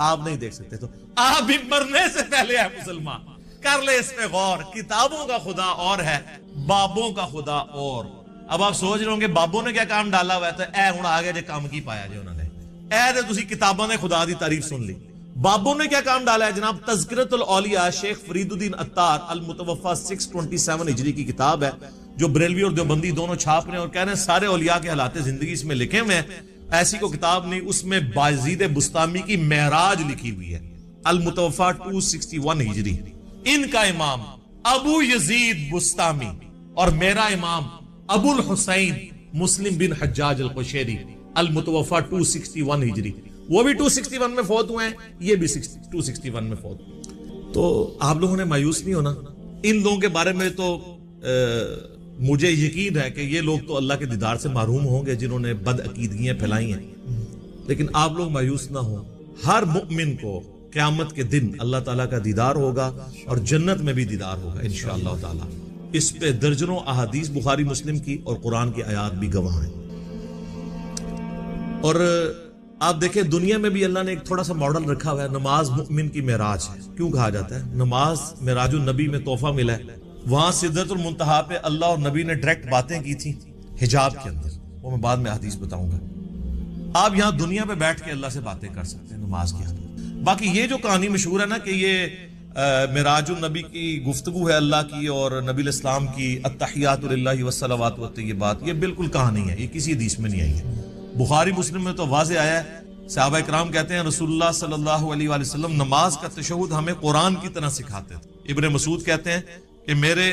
آپ نہیں دیکھ سکتے, تو آپ بھی مرنے سے پہلے ہے مسلمان. کر لے اس پہ غور. کتابوں کا خدا اور ہے, بابوں کا خدا اور. اب آپ سوچ رہے ہوں گے بابوں نے کیا کام ڈالا ہوا ہے, تو اے ہوں آگے جو کام کی پایا جو انہوں نے, اے دے تسی کتابوں نے خدا دی تعریف سن لی. بابوں نے کیا کام ڈالا ہے جناب؟ تذکرۃ الاولیاء شیخ فرید الدین عطار المتوفی 627 ہجری کی کتاب ہے, جو بریلوی اور دیوبندی دونوں چھاپ رہے ہیں اور کہہ رہے ہیں سارے اولیاء کے حالات زندگی اس میں لکھے ہوئے ہیں. ایسی کو کتاب نہیں, اس میں بایزید بسطامی کی معراج لکھی ہوئی ہے, المتوفی 261 ہجری. ان کا امام ابو یزید بسطامی اور میرا امام ابو الحسین مسلم بن حجاج القشیری المتوفی 261 ہجری, وہ بھی 261 میں فوت ہوئے ہیں, یہ بھی 261 میں فوت ہوئے. تو آپ لوگوں نے مایوس نہیں ہونا. ان لوگوں کے بارے میں تو مجھے یقین ہے کہ یہ لوگ تو اللہ کے دیدار سے محروم ہوں گے جنہوں نے بد عقیدگیاں پھیلائی ہیں, لیکن آپ لوگ مایوس نہ ہوں. ہر مؤمن کو قیامت کے دن اللہ تعالیٰ کا دیدار ہوگا اور جنت میں بھی دیدار ہوگا انشاءاللہ تعالیٰ. اس پہ درجنوں احادیث بخاری مسلم کی اور قرآن کی آیات بھی گواہ ہیں. اور آپ دیکھیں دنیا میں بھی اللہ نے ایک تھوڑا سا ماڈل رکھا ہوا ہے. نماز مؤمن کی معراج ہے. کیوں کہا جاتا ہے نماز معراج النبی میں تحفہ ملا ہے؟ وہاں سدرۃ المنتہا پہ اللہ اور نبی نے ڈائریکٹ باتیں کی تھیں حجاب کے اندر, وہ میں بعد میں حدیث بتاؤں گا. آپ یہاں دنیا پہ بیٹھ کے اللہ سے باتیں کر سکتے ہیں نماز کے اندر. باقی یہ جو کہانی مشہور ہے نا کہ یہ معراج النبی کی گفتگو ہے اللہ کی اور نبی الاسلام کی, التحیات للہ والصلوات والطیبات, یہ بالکل کہانی ہے, یہ کسی حدیث میں نہیں آئی ہے. بخاری مسلم میں تو واضح آیا ہے. صحابہ اکرام کہتے ہیں رسول اللہ صلی اللہ علیہ وآلہ وسلم نماز کا تشہد ہمیں قرآن کی طرح سکھاتے تھے. ابن مسعود کہتے ہیں کہ میرے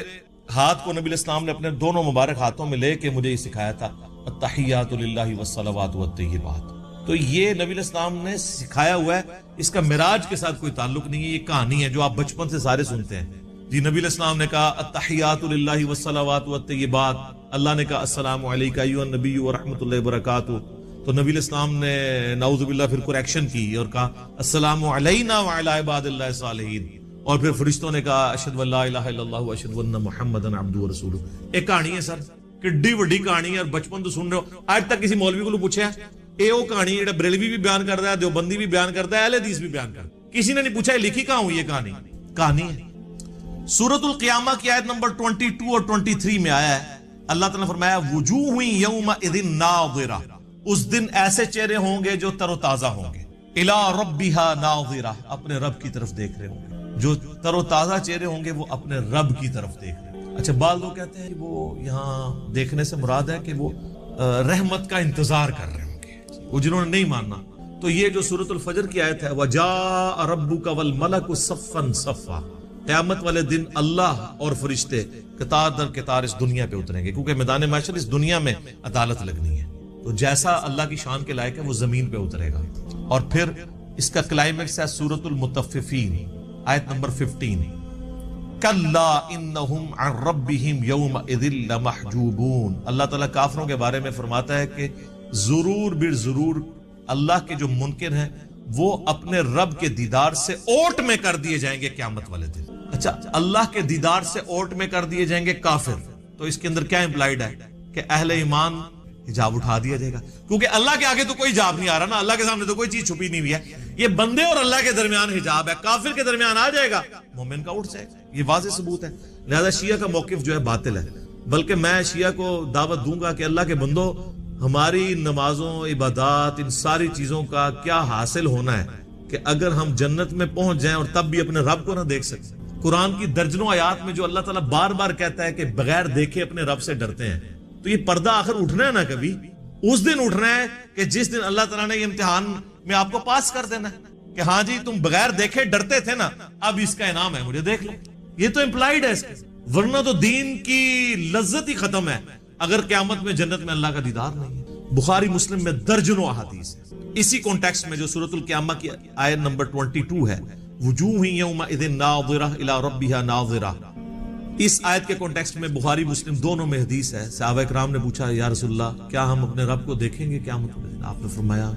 ہاتھ کو نبی الاسلام نے اپنے دونوں مبارک ہاتھوں میں لے کے مجھے یہ سکھایا تھا, التحیات للہ والصلوات والطیبات. تو یہ نبی الاسلام نے سکھایا ہوا ہے, اس کا معراج کے ساتھ کوئی تعلق نہیں ہے. یہ کہانی ہے جو آپ بچپن سے سارے سنتے ہیں. جی نبی الاسلام نے کہا التحیات للہ والصلوات والطیبات, اللہ نے کہا السلام علیکہ ایھا النبی ورحمۃ اللہ وبرکاتہ. تو نبی الاسلام نے نعوذ باللہ پھر کریکشن کی اور کہا السلام علینا وعلی عباد اللہ الصالحین, اور پھر فرشتوں نے کہا اشہد ان لا الہ الا اللہ واشہد ان محمدن عبدہ ورسولہ. ایک کہانی ہے سر, کڈی وڈی کہانی ہے, اور بچپن تو سن رہے ہو. آج تک کسی مولوی کو پوچھا اے وہ کہانی جڑا بریلوی بھی بیان کرتا ہے, دیوبندی بھی بیان کرتا ہے, اہل حدیث بھی بیان کرتا ہے, کسی نے نہیں پوچھا لکھی کہاں ہوئی یہ کہانی ہے. سورۃ القیامہ کی آیت نمبر 22 اور 23 میں آیا ہے, اللہ تعالیٰ نے فرمایا وجوہ یومئذ ناظرہ, اس دن ایسے چہرے ہوں گے جو تر و تازہ ہوں گے, الی ربہا ناظرہ, اپنے رب کی طرف دیکھ رہے ہوں گے. جو تر و تازہ چہرے ہوں گے وہ اپنے رب کی طرف دیکھ رہے ہیں. اچھا بعض لوگ کہتے ہیں کہ وہ یہاں دیکھنے سے مراد ہے کہ وہ رحمت کا انتظار کر رہے ہوں گے, وہ جنہوں نے نہیں ماننا. تو یہ جو سورۃ الفجر کی آیت ہے وَجَاءَ رَبُّكَ وَالْمَلَكُ صَفًّا صَفًّا, قیامت والے دن اللہ اور فرشتے قطار در قطار اس دنیا پہ اتریں گے, کیونکہ میدان محشر اس دنیا میں عدالت لگنی ہے. تو جیسا اللہ کی شان کے لائق ہے وہ زمین پہ اترے گا. اور پھر اس کا کلائمیکس ہے سورۃ المطففین آیت نمبر 15, کلا انہم عن ربہم یومئذ لمحجوبون. اللہ تعالیٰ کافروں کے بارے میں فرماتا ہے کہ ضرور بر ضرور اللہ کے جو منکر ہیں وہ اپنے رب کے دیدار سے اوٹ میں کر دیے جائیں گے قیامت والے دن. اچھا اللہ کے دیدار سے اوٹ میں کر دیے جائیں گے کافر, تو اس کے اندر کیا امپلائیڈ ہے کہ اہل ایمان حجاب اٹھا دیا جائے گا, کیونکہ اللہ کے آگے تو کوئی حجاب نہیں آ رہا نا, اللہ کے سامنے تو کوئی چیز چھپی نہیں ہوئی ہے. یہ بندے اور اللہ کے درمیان حجاب ہے, کافر کے درمیان آ جائے گا, مومن کا اٹھ جائے گا. یہ واضح ثبوت ہے. لہذا شیعہ کا موقف جو ہے باطل ہے, بلکہ میں شیعہ کو دعوت دوں گا کہ اللہ کے بندو ہماری نمازوں عبادات ان ساری چیزوں کا کیا حاصل ہونا ہے کہ اگر ہم جنت میں پہنچ جائیں اور تب بھی اپنے رب کو نہ دیکھ سکتے. قرآن کی درجنوں آیات میں جو اللہ تعالیٰ بار بار کہتا ہے کہ بغیر دیکھے اپنے رب سے ڈرتے ہیں, تو یہ پردہ آخر اٹھنا ہے نا, کبھی اس دن اٹھنا ہے کہ جس دن اللہ تعالیٰ نے یہ امتحان میں آپ کو پاس کر دینا ہے کہ ہاں جی تم بغیر دیکھے ڈرتے تھے نا, اب اس کا انعام ہے, مجھے دیکھ لو. یہ تو امپلائیڈ ہے اس کے, ورنہ تو دین کی لذت ہی ختم ہے اگر قیامت میں جنت میں اللہ کا دیدار نہیں ہے. بخاری مسلم میں درجنوں احادیث ہے. اسی کانٹیکسٹ میں جو سورۃ القیامہ کی آیت نمبر 22 ہے, وجوہ یومئذ ناظرہ الی ربہا ناظرہ, اس آیت کے کانٹیکسٹ میں بخاری مسلم دونوں میں حدیث ہے. صحابہ اکرام نے پوچھا یا رسول اللہ کیا ہم اپنے رب کو دیکھیں گے قیامت میں؟ آپ نے فرمایا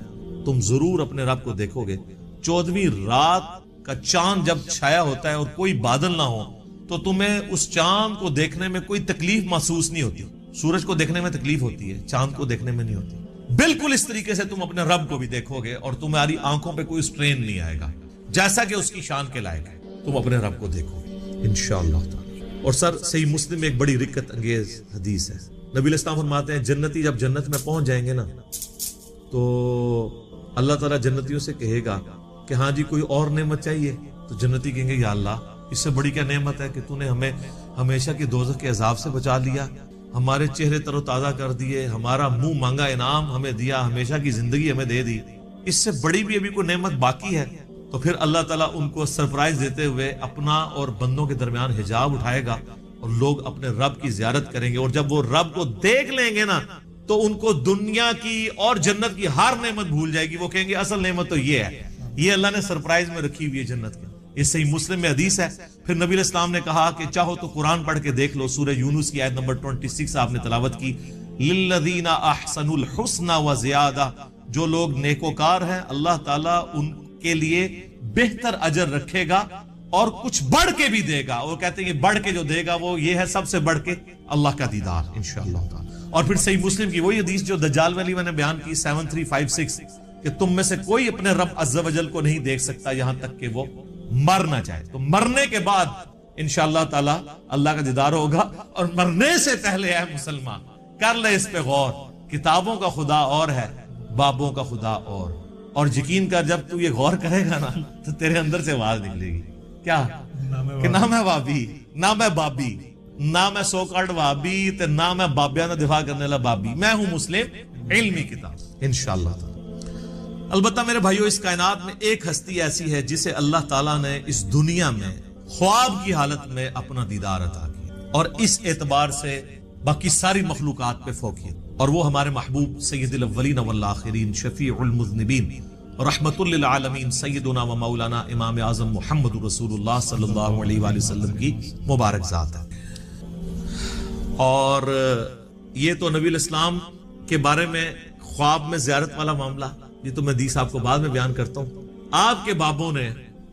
تم ضرور اپنے رب کو دیکھو گے. 14ویں رات کا چاند جب چھایا ہوتا ہے اور کوئی بادل نہ ہو تو تمہیں اس چاند کو دیکھنے میں کوئی تکلیف محسوس نہیں ہوتی. سورج کو دیکھنے میں تکلیف ہوتی ہے، چاند کو دیکھنے میں نہیں ہوتی. بالکل اس طریقے سے تم اپنے رب کو بھی دیکھو گے اور تمہاری آنکھوں پہ کوئی سٹرین نہیں آئے گا، جیسا کہ اس کی شان کے لائق ہے تم اپنے رب کو دیکھو گے انشاءاللہ تعالی. اور سر صحیح مسلم میں ایک بڑی رکت انگیز حدیث ہے. نبی علیہ السلام فرماتے ہیں جنتی جب جنت میں پہنچ جائیں گے نا تو اللہ تعالیٰ جنتیوں سے کہے گا کہ ہاں جی کوئی اور نعمت چاہیے؟ تو جنتی کہیں گے یا اللہ اس سے بڑی کیا نعمت ہے کہ تو نے ہمیں ہمیشہ کی دوزخ کے عذاب سے بچا لیا، ہمارے چہرے تر و تازہ کر دیے، ہمارا منہ مانگا انعام ہمیں دیا، ہمیشہ کی زندگی ہمیں دے دی، اس سے بڑی بھی ابھی کوئی نعمت باقی ہے؟ تو پھر اللہ تعالیٰ ان کو سرپرائز دیتے ہوئے اپنا اور بندوں کے درمیان حجاب اٹھائے گا اور لوگ اپنے رب کی زیارت کریں گے، اور جب وہ رب کو دیکھ لیں گے نا تو ان کو دنیا کی اور جنت کی ہر نعمت بھول جائے گی. وہ کہیں گے اصل نعمت تو یہ ہے، یہ اللہ نے سرپرائز میں رکھی ہوئی ہے جنت کی. اس صحیح مسلم میں حدیث ہے. پھر نبی علیہ السلام نے کہا کہ چاہو تو قرآن پڑھ کے دیکھ لو، سورہ یونس کی آیت نمبر 26 آپ نے تلاوت کی. للذین احسنوا الحسنى وزیادہ، جو لوگ نیکوکار ہیں اللہ تعالیٰ ان کے لیے بہتر اجر رکھے گا اور کچھ بڑھ کے بھی دے گا. وہ کہتے ہیں کہ بڑھ کے جو دے گا وہ یہ ہے سب سے بڑھ کے اللہ کا دیدار انشاءاللہ تعالی. اور پھر صحیح مسلم کی وہی حدیث جو دجال والی میں نے بیان کی 7356 کہ تم میں سے کوئی اپنے رب عز و جل کو نہیں دیکھ سکتا یہاں تک کہ وہ مر نہ جائے. تو مرنے کے بعد انشاءاللہ تعالی اللہ کا دیدار ہوگا. اور مرنے سے پہلے اے مسلمان کر لے اس پہ غور، کتابوں کا خدا اور ہے، بابوں کا خدا اور یقین کر جب تو یہ غور کرے گا نا تو تیرے اندر سے آواز نکلے گی کیا کہ نہ میں بابی، نہ میں بابی، نہ میں سو کارڈ بابی، نہ میں بابیاں دفاع کرنے والا بابی، میں ہوں مسلم علمی کتاب انشاءاللہ تعالی. البتہ میرے بھائیو اس کائنات میں ایک ہستی ایسی ہے جسے اللہ تعالیٰ نے اس دنیا میں خواب کی حالت میں اپنا دیدار عطا کیا اور اس اعتبار سے باقی ساری مخلوقات پہ فوقیت، اور وہ ہمارے محبوب سید الاولین والآخرین شفیع المذنبین رحمت للعالمین سیدنا و مولانا امام اعظم محمد رسول اللہ صلی اللہ علیہ وآلہ وسلم کی مبارک ذات ہے. اور یہ تو نبی علیہ السلام کے بارے میں خواب میں زیارت والا معاملہ، یہ تو میں حدیث آپ کو بعد میں بیان کرتا ہوں. آپ کے بابوں نے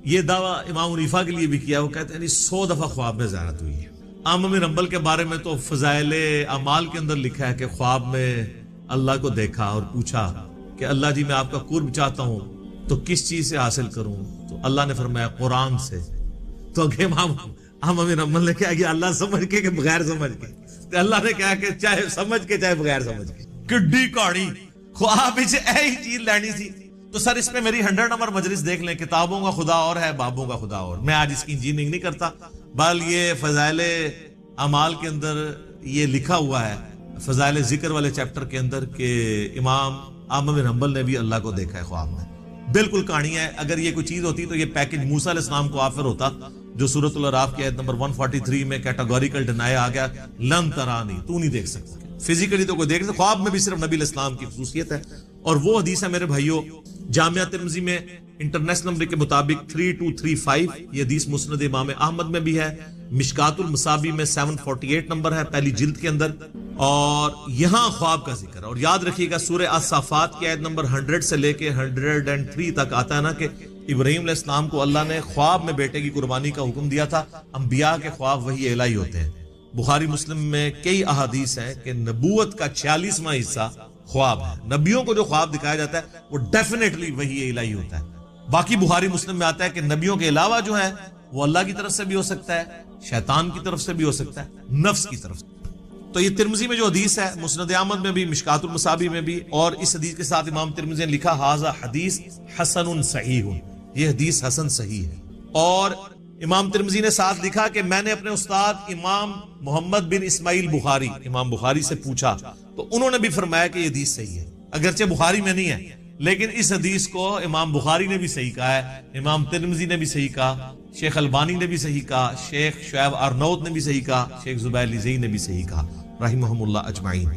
یہ دعویٰ امام حنیفہ کے لیے بھی کیا، وہ کہتے ہیں 100 دفعہ خواب میں زیارت ہوئی ہے. امام بن حنبل کے بارے میں تو فضائل اعمال کے اندر لکھا ہے کہ خواب میں اللہ کو دیکھا اور پوچھا کہ اللہ جی میں آپ کا قرب چاہتا ہوں تو کس چیز سے حاصل کروں؟ تو اللہ نے فرمایا قرآن سے. تو امام بن حنبل نے کہا کہ اللہ سمجھ کے کہ بغیر سمجھ کے؟ تو اللہ نے کہا کہ چاہے سمجھ کے چاہے بغیر سمجھ کے. کڈی کاڑی خواب ہی چیز لینی تھی. تو سر اس پہ میری 100 نمبر مجلس دیکھ لیں، کتابوں کا خدا اور ہے، بابوں کا خدا اور. میں آج اس کی انجینئرنگ نہیں کرتا، بل یہ فضائل اعمال کے اندر یہ لکھا ہوا ہے، فضائل ذکر والے چیپٹر کے اندر، کہ امام احمد بن حنبل نے بھی اللہ کو دیکھا ہے خواب میں. بالکل کہانی ہے. اگر یہ کوئی چیز ہوتی تو یہ پیکج موسیٰ علیہ السلام کو آفر ہوتا جو سورۃ الاعراف کی آیت نمبر 143 میں کیٹاگوریکل ڈینائی آ گیا، لن ترانی، تو نہیں دیکھ سکتا. فزیکلی تو کوئی دیکھ سکتا، خواب میں بھی صرف نبی علیہ السلام کی خصوصیت ہے. اور وہ حدیث ہے میرے بھائیوں جامعہ ترمذی میں انٹرنیشنل نمبر کے مطابق 3235، یہ حدیث مسند امام احمد میں بھی ہے، مشکات المصابی میں 748 نمبر ہے پہلی جلد کے اندر. اور یہاں خواب کا ذکر ہے. اور یاد رکھیے گا سورہ الصافات کی آیت نمبر 100 سے لے کے 103 تک آتا ہے نا کہ ابراہیم علیہ السلام کو اللہ نے خواب میں بیٹے کی قربانی کا حکم دیا تھا. انبیاء کے خواب وحی الہی ہوتے ہیں. بخاری مسلم میں کئی احادیث ہیں کہ نبوت کا 46واں حصہ خواب ہے. نبیوں کو جو خواب دکھایا جاتا ہے وہ ڈیفینیٹلی وحی الہی ہوتا ہے. باقی بخاری مسلم میں آتا ہے کہ نبیوں کے علاوہ جو ہے وہ اللہ کی طرف سے بھی ہو سکتا ہے، شیطان کی طرف سے بھی ہو سکتا ہے، نفس کی طرف سے. تو یہ ترمذی میں جو حدیث ہے، مسند احمد میں بھی، مشکات المصابی میں بھی، اور اس حدیث کے ساتھ امام ترمذی نے لکھا ھذا حدیث حسن صحیح، یہ حدیث حسن صحیح ہے. اور امام ترمذی نے ساتھ لکھا کہ میں نے اپنے استاد امام محمد بن اسماعیل بخاری، امام بخاری سے پوچھا تو انہوں نے بھی فرمایا کہ یہ حدیث صحیح ہے. اگرچہ بخاری میں نہیں ہے لیکن اس حدیث کو امام بخاری نے بھی صحیح کہا ہے، امام ترمذی نے بھی صحیح کہا، شیخ البانی نے بھی صحیح کہا، شیخ شعیب ارنوت نے بھی صحیح کہا، شیخ زبیر لزئی نے بھی صحیح کہا رحمہم اللہ اجمعین.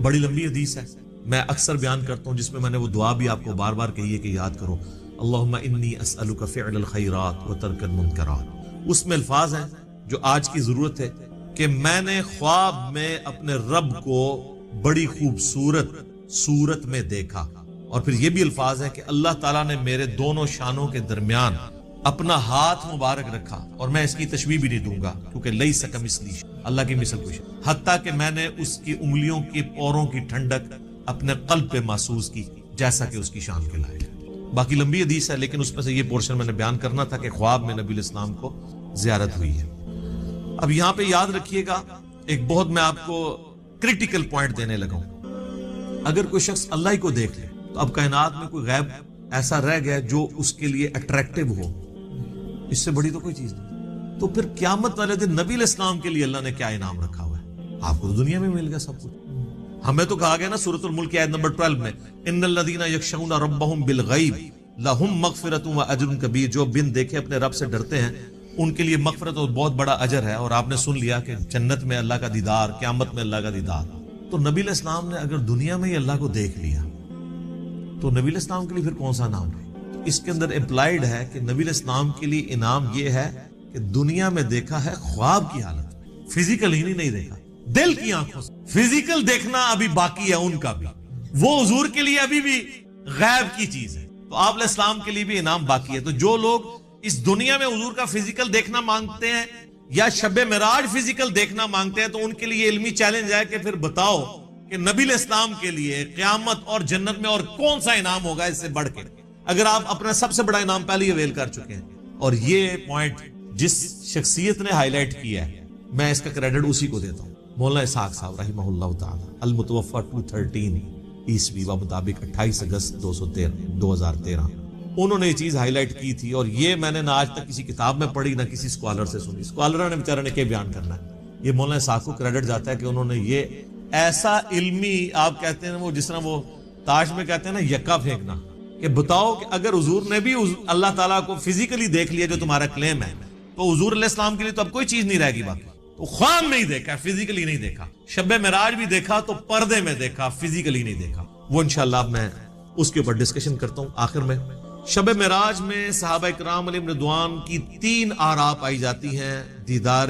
بڑی لمبی حدیث ہے، میں اکثر بیان کرتا ہوں، جس میں میں نے وہ دعا بھی آپ کو بار بار کہی ہے کہ یاد کرو، اللہم انی اسألک فعل الخیرات و ترک المنکرات. اس میں الفاظ ہیں جو آج کی ضرورت ہے کہ میں نے خواب میں اپنے رب کو بڑی خوبصورت صورت میں دیکھا. اور پھر یہ بھی الفاظ ہے کہ اللہ تعالیٰ نے میرے دونوں شانوں کے درمیان اپنا ہاتھ مبارک رکھا، اور میں اس کی تشبیہ بھی نہیں دوں گا کیونکہ لیس کمثلہ شیء، اللہ کی مثل کچھ، حتیٰ کہ میں نے اس کی انگلیوں کے پوروں کی ٹھنڈک اپنے قلب پہ محسوس کی جیسا کہ اس کی شان کے لائق ہے۔ باقی لمبی حدیث ہے، لیکن اس میں سے یہ پورشن میں نے بیان کرنا تھا کہ خواب میں نبی الاسلام کو زیارت ہوئی ہے۔ اب یہاں پہ یاد رکھیے گا ایک بہت میں آپ کو کریٹیکل پوائنٹ دینے لگا ہوں، اگر کوئی شخص اللہ ہی کو دیکھ لے تو اب کائنات میں کوئی غیب ایسا رہ گیا جو اس کے لیے اٹریکٹیو ہو، اس سے بڑی تو کوئی چیز نہیں۔ تو پھر قیامت والے دن نبی علیہ السلام کے لیے اللہ نے کیا انعام رکھا ہوا ہے؟ آپ کو تو دنیا میں مل گیا سب کچھ۔ ہمیں تو کہا گیا نا سورۃ الملک آیت نمبر 12 میں، ان الذین یخشون ربهم بالغیب لہم مغفرۃ واجر کبیر، جو بن دیکھے اپنے رب سے ڈرتے ہیں ان کے لیے مغفرت اور بہت بڑا اجر ہے۔ اور آپ نے سن لیا کہ جنت میں اللہ کا دیدار، قیامت میں اللہ کا دیدار۔ تو نبی علیہ السلام نے اگر دنیا میں ہی اللہ کو دیکھ لیا تو نبی علیہ السلام کے لیے پھر کون سا نام ہے؟ اس کے اندر امپلائیڈ ہے کہ نبی علیہ السلام کے لیے انعام یہ ہے کہ دنیا میں دیکھا ہے خواب کی حالت میں، فزیکل ہی نہیں دیکھا، دل کی آنکھوں سے۔ فزیکل دیکھنا ابھی باقی ہے ان کا بھی، وہ حضور کے لیے ابھی بھی غیب کی چیز ہے، تو آپ علیہ السلام کے لیے بھی انعام باقی ہے۔ تو جو لوگ اس دنیا میں حضور کا فزیکل دیکھنا مانگتے ہیں یا شب معراج فزیکل دیکھنا مانگتے ہیں تو ان کے لیے علمی چیلنج ہے کہ پھر بتاؤ کہ نبی علیہ السلام کے لیے قیامت اور جنت میں اور کون سا انعام ہوگا اس سے بڑھ کے، اگر آپ اپنا سب سے بڑا انعام پہلے ہی اویل کر چکے ہیں۔ اور یہ پوائنٹ جس شخصیت نے ہائی لائٹ کیا ہے میں اس کا کریڈٹ اسی کو دیتا ہوں، مولانا اسحاق صاحب رحمہ اللہ تعالی، المتوفی 213 عیسوی و مطابق 28 اگست 2013، انہوں نے یہ چیز ہائی لائٹ کی تھی، اور یہ میں نے نہ آج تک کسی کتاب میں پڑھی نہ کسی اسکالر سے سنی۔ اسکالر نے بیچارے نے کیا بیان کرنا ہے، یہ مولانا اسحاق کو کریڈٹ جاتا ہے کہ انہوں نے یہ ایسا علمی، آپ کہتے ہیں وہ جس طرح وہ تاش میں کہتے ہیں نا یکا پھینکنا، کہ بتاؤ کہ اگر حضور نے بھی اللہ تعالیٰ کو فزیکلی دیکھ لیا جو تمہارا کلیم ہے، تو حضور علیہ السلام کے لیے تو اب کوئی چیز نہیں رہے گی باقی۔ تو خواب میں ہی دیکھا، فزیکلی نہیں دیکھا، شب معراج بھی دیکھا تو پردے میں دیکھا، فزیکلی نہیں دیکھا۔ وہ انشاءاللہ میں اس کے اوپر ڈسکشن کرتا ہوں آخر میں۔ شب معراج میں صحابہ اکرام علیہم رضوان کی 3 آراء پائی جاتی ہیں دیدار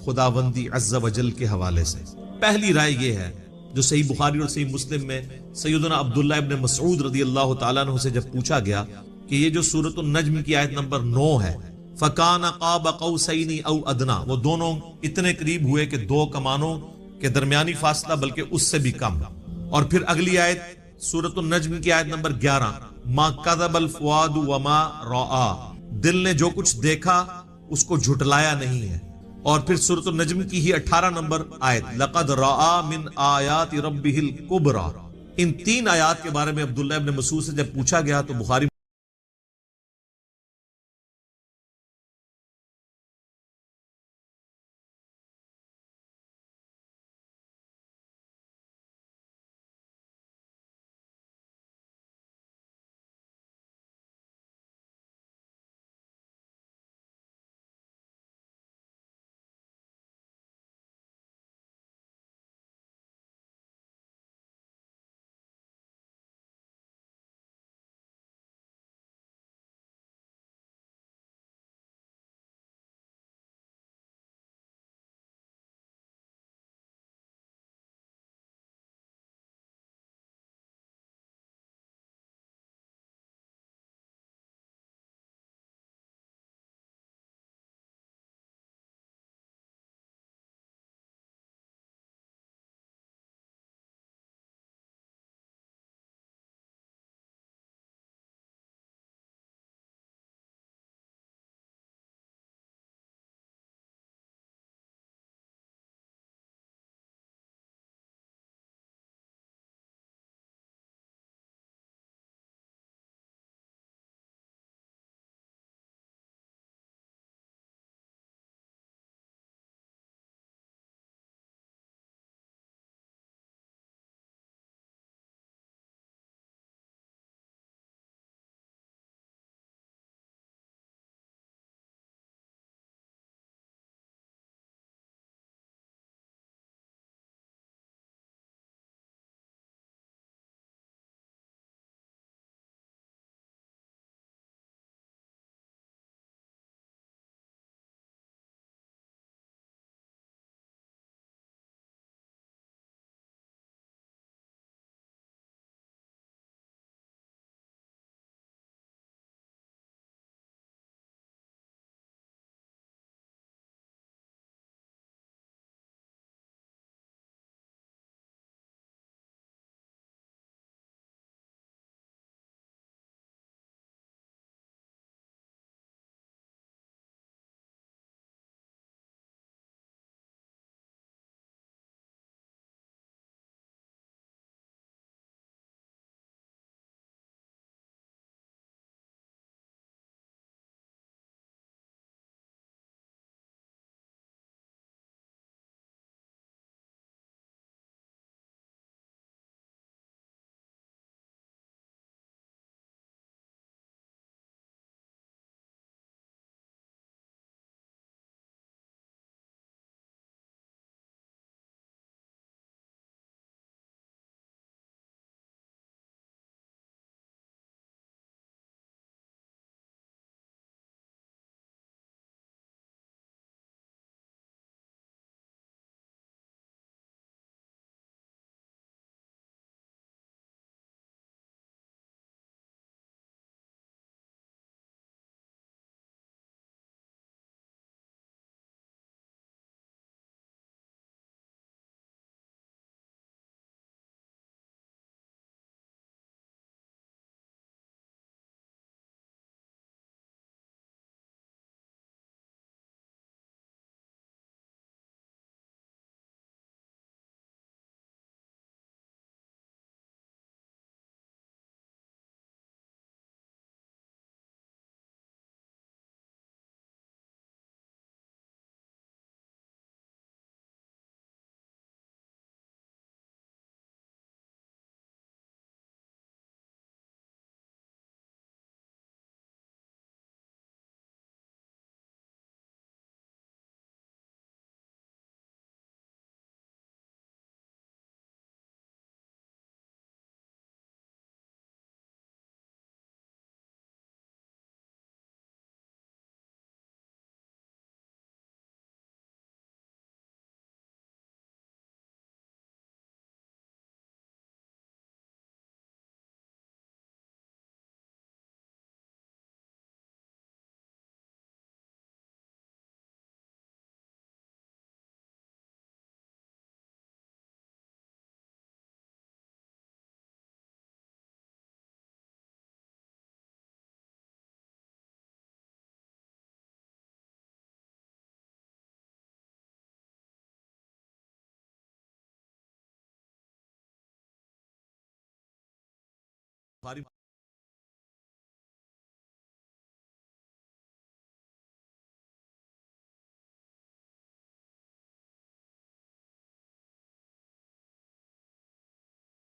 خداوندی عز و جل کے حوالے سے۔ پہلی رائے یہ ہے جو صحیح بخاری اور صحیح مسلم میں سیدنا عبداللہ ابن مسعود رضی اللہ تعالیٰ عنہ سے جب پوچھا گیا کہ یہ جو سورۃ النجم کی آیت نمبر 9 ہے، فَكَانَ قَابَ قَوْسَيْنِ أَوْ أَدْنَىٰ، وہ دونوں اتنے قریب ہوئے کہ 2 کمانوں کے درمیانی فاصلہ بلکہ اس سے بھی کم۔ اور پھر اگلی آیت سورۃ النجم کی آیت نمبر 11، مَا كَذَبَ الْفُؤَادُ وَمَا رَأَىٰ، دل نے جو کچھ دیکھا اس کو جھٹلایا نہیں ہے۔ اور پھر سورۃ النجم کی ہی 18 نمبر آیت، لَقَدْ رَأَىٰ مِنْ آیَاتِ رَبِّهِ الْكُبْرَىٰ، ان 3 آیات کے بارے میں عبداللہ ابن مسعود سے جب پوچھا گیا تو بخاری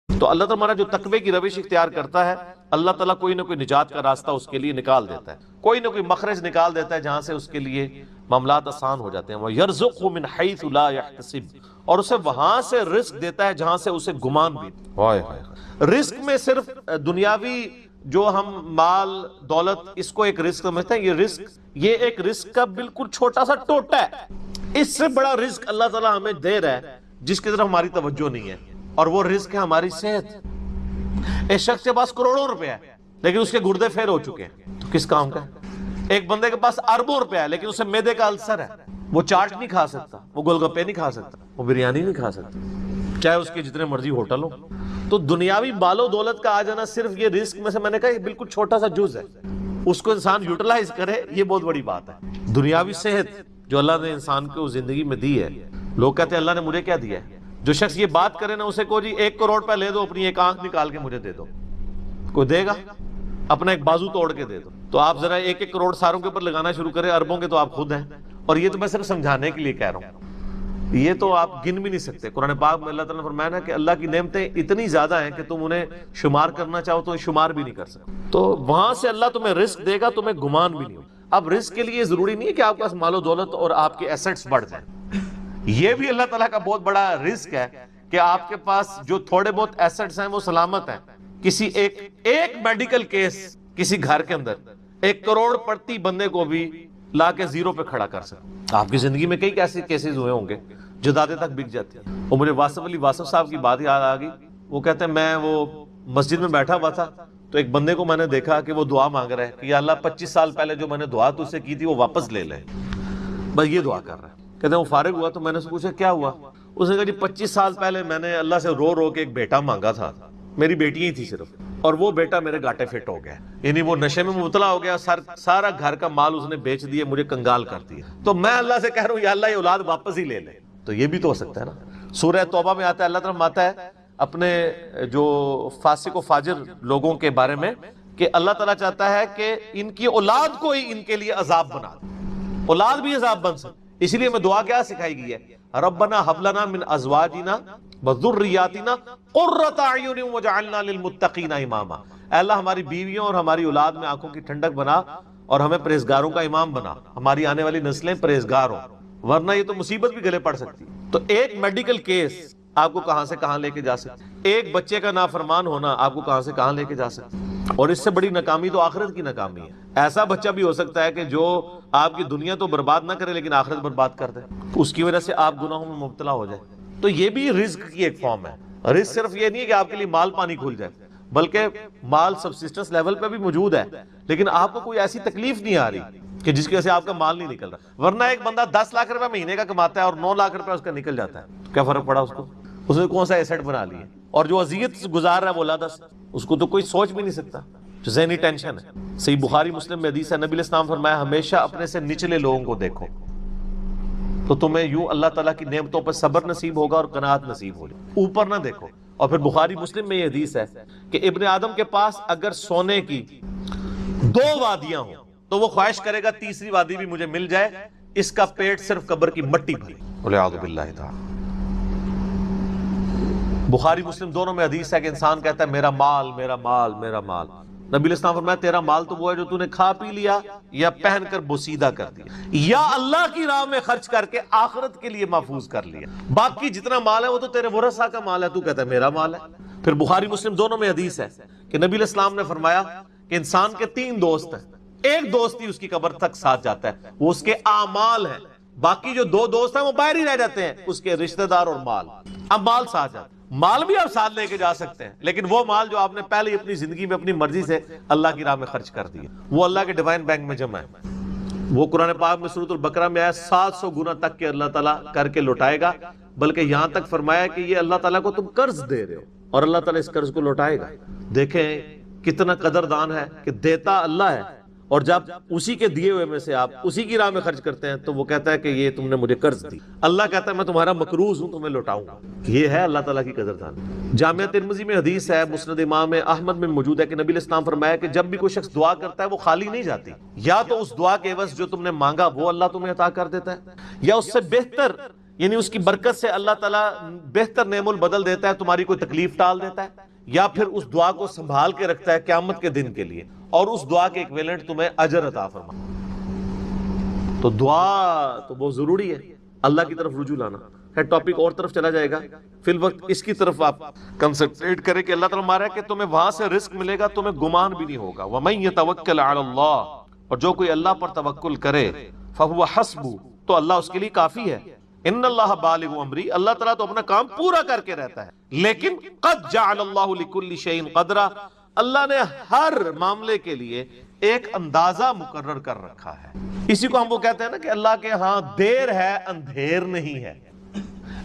تو اللہ تعالیٰ ہمارا جو تقوی کی روش اختیار کرتا ہے، اللہ تعالیٰ کوئی نہ کوئی نجات کا راستہ اس کے لیے نکال دیتا ہے، کوئی نہ کوئی مخرج نکال دیتا ہے جہاں سے اس کے لیے معاملات آسان ہو جاتے ہیں۔ وَيَرْزُقْهُ مِنْ حَيْثُ لَا يَحْتَسِبُ، اور اسے وہاں سے رزق دیتا ہے جہاں سے اسے گمان بھی۔ رزق میں صرف دنیاوی جو ہم مال دولت اس کو ایک رزق سمجھتے ہیں، یہ ایک رزق کا بالکل چھوٹا سا ٹوٹا ہے۔ اس سے بڑا رزق اللہ تعالیٰ ہمیں دے رہا ہے جس کی طرف ہماری توجہ نہیں ہے، اور وہ رزق ہے ہماری صحت۔ ایک شخص کے پاس کروڑوں روپے ہے لیکن اس کے گردے فیل ہو چکے ہیں، تو کس کام کا ہے؟ ایک بندے کے پاس اربوں روپے ہے لیکن اسے معدے کا السر ہے، وہ چاٹ نہیں کھا سکتا، وہ گول گپے نہیں کھا سکتا، وہ بریانی نہیں کھا سکتا، چاہے اس کے جتنے مرضی ہوٹل ہو۔ تو دنیاوی مال و دولت کا آ جانا صرف یہ رزق میں سے میں نے کہا یہ بالکل چھوٹا سا جز ہے، اس کو انسان یوٹیلائز کرے یہ بہت بڑی بات ہے۔ دنیاوی صحت جو اللہ نے انسان کو زندگی میں دی ہے، لوگ کہتے ہیں اللہ نے مجھے کیا دیا ہے؟ جو شخص یہ بات کرے نا اسے کو جی 1 کروڑ پہ لے دو، اپنی ایک آنکھ نکال کے مجھے دے دو، کوئی دے گا؟ اپنا ایک بازو توڑ کے دے دو۔ تو آپ ذرا 1 کروڑ ساروں کے اوپر لگانا شروع کریں، اربوں کے تو آپ خود ہیں، اور یہ تو میں صرف سمجھانے کے لیے کہہ رہا ہوں، یہ تو آپ گن بھی نہیں سکتے۔ قرآن پاک میں اللہ تعالیٰ نے فرمایا نا کہ اللہ کی نعمتیں اتنی زیادہ ہیں کہ تم انہیں شمار کرنا چاہو تو شمار بھی نہیں کر سکتے۔ تو وہاں سے اللہ تمہیں رزق دے گا، تمہیں گمان بھی نہیں ہوگا۔ اب رزق کے لیے ضروری نہیں ہے کہ آپ کے پاس مال و دولت اور آپ کے ایسٹس بڑھ جائیں، یہ بھی اللہ تعالیٰ کا بہت بڑا رزق ہے کہ آپ کے پاس جو تھوڑے بہت ایسٹس ہیں وہ سلامت ہیں۔ کسی ایک میڈیکل کیس کسی گھر کے اندر 1 کروڑ پڑتی بندے کو بھی لا کے زیرو پہ کھڑا کر سکتے۔ آپ کی زندگی میں کئی ایسے کیسز ہوئے ہوں گے جدادیں تک بک جاتی ہیں۔ اور مجھے واصف علی واصف صاحب کی بات یاد آ گئی، وہ کہتے ہیں میں وہ مسجد میں بیٹھا ہوا تھا تو ایک بندے کو میں نے دیکھا کہ وہ دعا مانگ رہا ہے کہ یا اللہ 25 سال پہلے جو میں نے دعا تجھ سے کی تھی وہ واپس لے لے، بس یہ دعا کر رہا ہے۔ کہتے ہیں وہ فارغ ہوا تو میں نے اس سے پوچھا کیا ہوا؟ اس نے کہا جی 25 سال پہلے میں نے اللہ سے رو رو کے ایک بیٹا مانگا تھا، میری بیٹی ہی تھی صرف، اور وہ بیٹا میرے گاٹے فٹ ہو گیا، یعنی وہ نشے میں مبتلا ہو گیا، سارا گھر کا مال اس نے بیچ دیا، مجھے کنگال کر دیا، تو میں اللہ سے کہہ رہا ہوں یا اللہ یہ اولاد واپس ہی لے لے۔ تو یہ بھی تو ہو سکتا ہے نا۔ سورہ توبہ میں آتا ہے، اللہ تعالیٰ آتا ہے اپنے جو فاسق و فاجر لوگوں کے بارے میں کہ اللہ تعالیٰ چاہتا ہے کہ ان کی اولاد کو ہی ان کے لیے عذاب بنا دے، اولاد بھی عذاب بن سکے۔ اسی لیے میں دعا کیا سکھائی گئی ہے، ربنا حب لنا من ازواجنا وذریاتنا قرۃ اعین واجعلنا للمتقین اماما، اے اللہ ہماری بیویوں اور ہماری اولاد میں آنکھوں کی ٹھنڈک بنا اور ہمیں پرہیزگاروں کا امام بنا، ہماری آنے والی نسلیں پرہیزگار ہوں، ورنہ یہ تو مصیبت بھی گلے پڑ سکتی۔ تو ایک میڈیکل کیس آپ کو کہاں سے کہاں لے کے جا سکتے، ایک بچے کا نافرمان ہونا آپ کو کہاں سے کہاں لے کے جا سکتے، اور اس سے بڑی ناکامی تو آخرت کی ناکامی ہے۔ ایسا بچہ بھی ہو سکتا ہے کہ جو آپ کی دنیا تو برباد نہ کرے لیکن آخرت برباد کر دے، اس کی وجہ سے آپ گناہوں میں مبتلا ہو جائے۔ تو یہ بھی رزق کی ایک فارم ہے۔ رزق صرف یہ نہیں ہے کہ آپ کے لیے مال پانی کھل جائے، بلکہ مال سبسسٹنس لیول پہ بھی موجود ہے، لیکن آپ کو کوئی ایسی تکلیف نہیں آ رہی کہ جس کی وجہ سے آپ کا مال نہیں نکل رہا۔ ورنہ ایک بندہ 10 لاکھ روپے مہینے کا کماتا ہے اور 9 لاکھ روپے اس کا نکل جاتا ہے، تو کیا فرق پڑا اس کو؟ اس نے کون سا ایسٹ بنا لیا؟ اور جو اذیت گزار رہا ہے وہ اللہ دس، اس کو تو کوئی سوچ بھی نہیں سکتا، ذہنی ٹینشن ہے۔ صحیح بخاری مسلم میں حدیث ہے، نبی علیہ السلام فرمایا ہمیشہ اپنے سے نچلے لوگوں کو دیکھو تو تمہیں یوں اللہ تعالیٰ کی نعمتوں پر صبر نصیب ہوگا اور قناعت نصیب ہوگی، اوپر نہ دیکھو۔ اور پھر بخاری مسلم میں یہ حدیث ہے کہ ابن آدم کے پاس اگر سونے کی 2 وادیاں ہوں تو وہ خواہش کرے گا تیسری وادی بھی مجھے مل جائے، اس کا پیٹ صرف قبر کی مٹی بھری۔ والعیاذ باللہ تعالی۔ بخاری مسلم دونوں میں حدیث ہے کہ انسان کہتا ہے میرا مال میرا مال میرا مال، نبی علیہ السلام فرمایا تیرا مال تو وہ ہے جو تو نے کھا پی لیا یا پہن کر بوسیدہ کر دیا یا اللہ کی راہ میں خرچ کر کے آخرت کے لیے محفوظ کر لیا، باقی جتنا مال ہے وہ تو تیرے ورثاء کا مال ہے، تو کہتا ہے میرا مال ہے۔ پھر بخاری مسلم دونوں میں حدیث ہے کہ نبی علیہ السلام نے فرمایا کہ انسان کے 3 دوست ہیں، ایک دوست ہی اس کی قبر تک ساتھ جاتا ہے، وہ اس کے اعمال ہیں، باقی جو 2 دوست ہیں وہ باہر ہی رہ جاتے ہیں، اس کے رشتہ دار اور مال۔ اب مال ساتھ جاتا ہے، مال بھی آپ ساتھ لے کے جا سکتے ہیں، لیکن وہ مال جو آپ نے پہلے ہی اپنی زندگی میں اپنی مرضی سے اللہ کی راہ میں خرچ کر دیا، وہ اللہ کے ڈیوائن بینک میں جمع ہے، وہ قرآن پاک میں سورۃ البقرہ میں آیا 700 گنا تک کے اللہ تعالیٰ کر کے لوٹائے گا، بلکہ یہاں تک فرمایا کہ یہ اللہ تعالیٰ کو تم قرض دے رہے ہو اور اللہ تعالیٰ اس قرض کو لوٹائے گا۔ دیکھیں کتنا قدردان ہے کہ دیتا اللہ ہے اور جب اسی کے دیے ہوئے میں سے آپ اسی کی راہ میں خرچ کرتے ہیں تو وہ کہتا ہے کہ یہ تم نے مجھے قرض دی. اللہ کہتا ہے میں تمہارا مقروض ہوں، تمہیں لوٹاؤں گا. یہ ہے اللہ تعالیٰ کی قدردانی. جامعہ ترمذی میں حدیث ہے، مسند امام احمد میں موجود ہے کہ نبی علیہ السلام فرمایا کہ جب بھی کوئی شخص دعا کرتا ہے وہ خالی نہیں جاتی. یا تو اس دعا کے عوض جو تم نے مانگا وہ اللہ تمہیں عطا کر دیتا ہے، یا اس سے بہتر یعنی اس کی برکت سے اللہ تعالیٰ بہتر نعم البدل دیتا ہے، تمہاری کوئی تکلیف ٹال دیتا ہے، یا پھر اس دعا کو سنبھال کے رکھتا ہے قیامت کے دن کے لیے اور اس دعا کے ایکویلنٹ تمہیں اجر عطا فرما. تو دعا تو بہت ضروری ہے، اللہ کی طرف رجوع لانا ہے. ٹاپک اور طرف چلا جائے گا، فی الوقت اس کی طرف آپ کنسنٹریٹ کریں کہ اللہ تعالیٰ ہمارا ہے کہ تمہیں وہاں سے رزق ملے گا، تمہیں گمان بھی نہیں ہوگا. وَمَن يَتَوَكَّلْ عَلَى اللَّهِ، اور جو کوئی اللہ پر توکل کرے فَهُوَ حَسْبُهُ، تو اللہ اس کے لیے کافی ہے. ان اللہ بالغ امری، اللہ تعالیٰ تو اپنا کام پورا کر کے رہتا ہے. لیکن قد جعل اللہ لکل شیء قدرا، اللہ نے ہر معاملے کے لیے ایک اندازہ مقرر کر رکھا ہے. اسی کو ہم وہ کہتے ہیں نا کہ اللہ کے ہاں دیر ہے اندھیر نہیں ہے.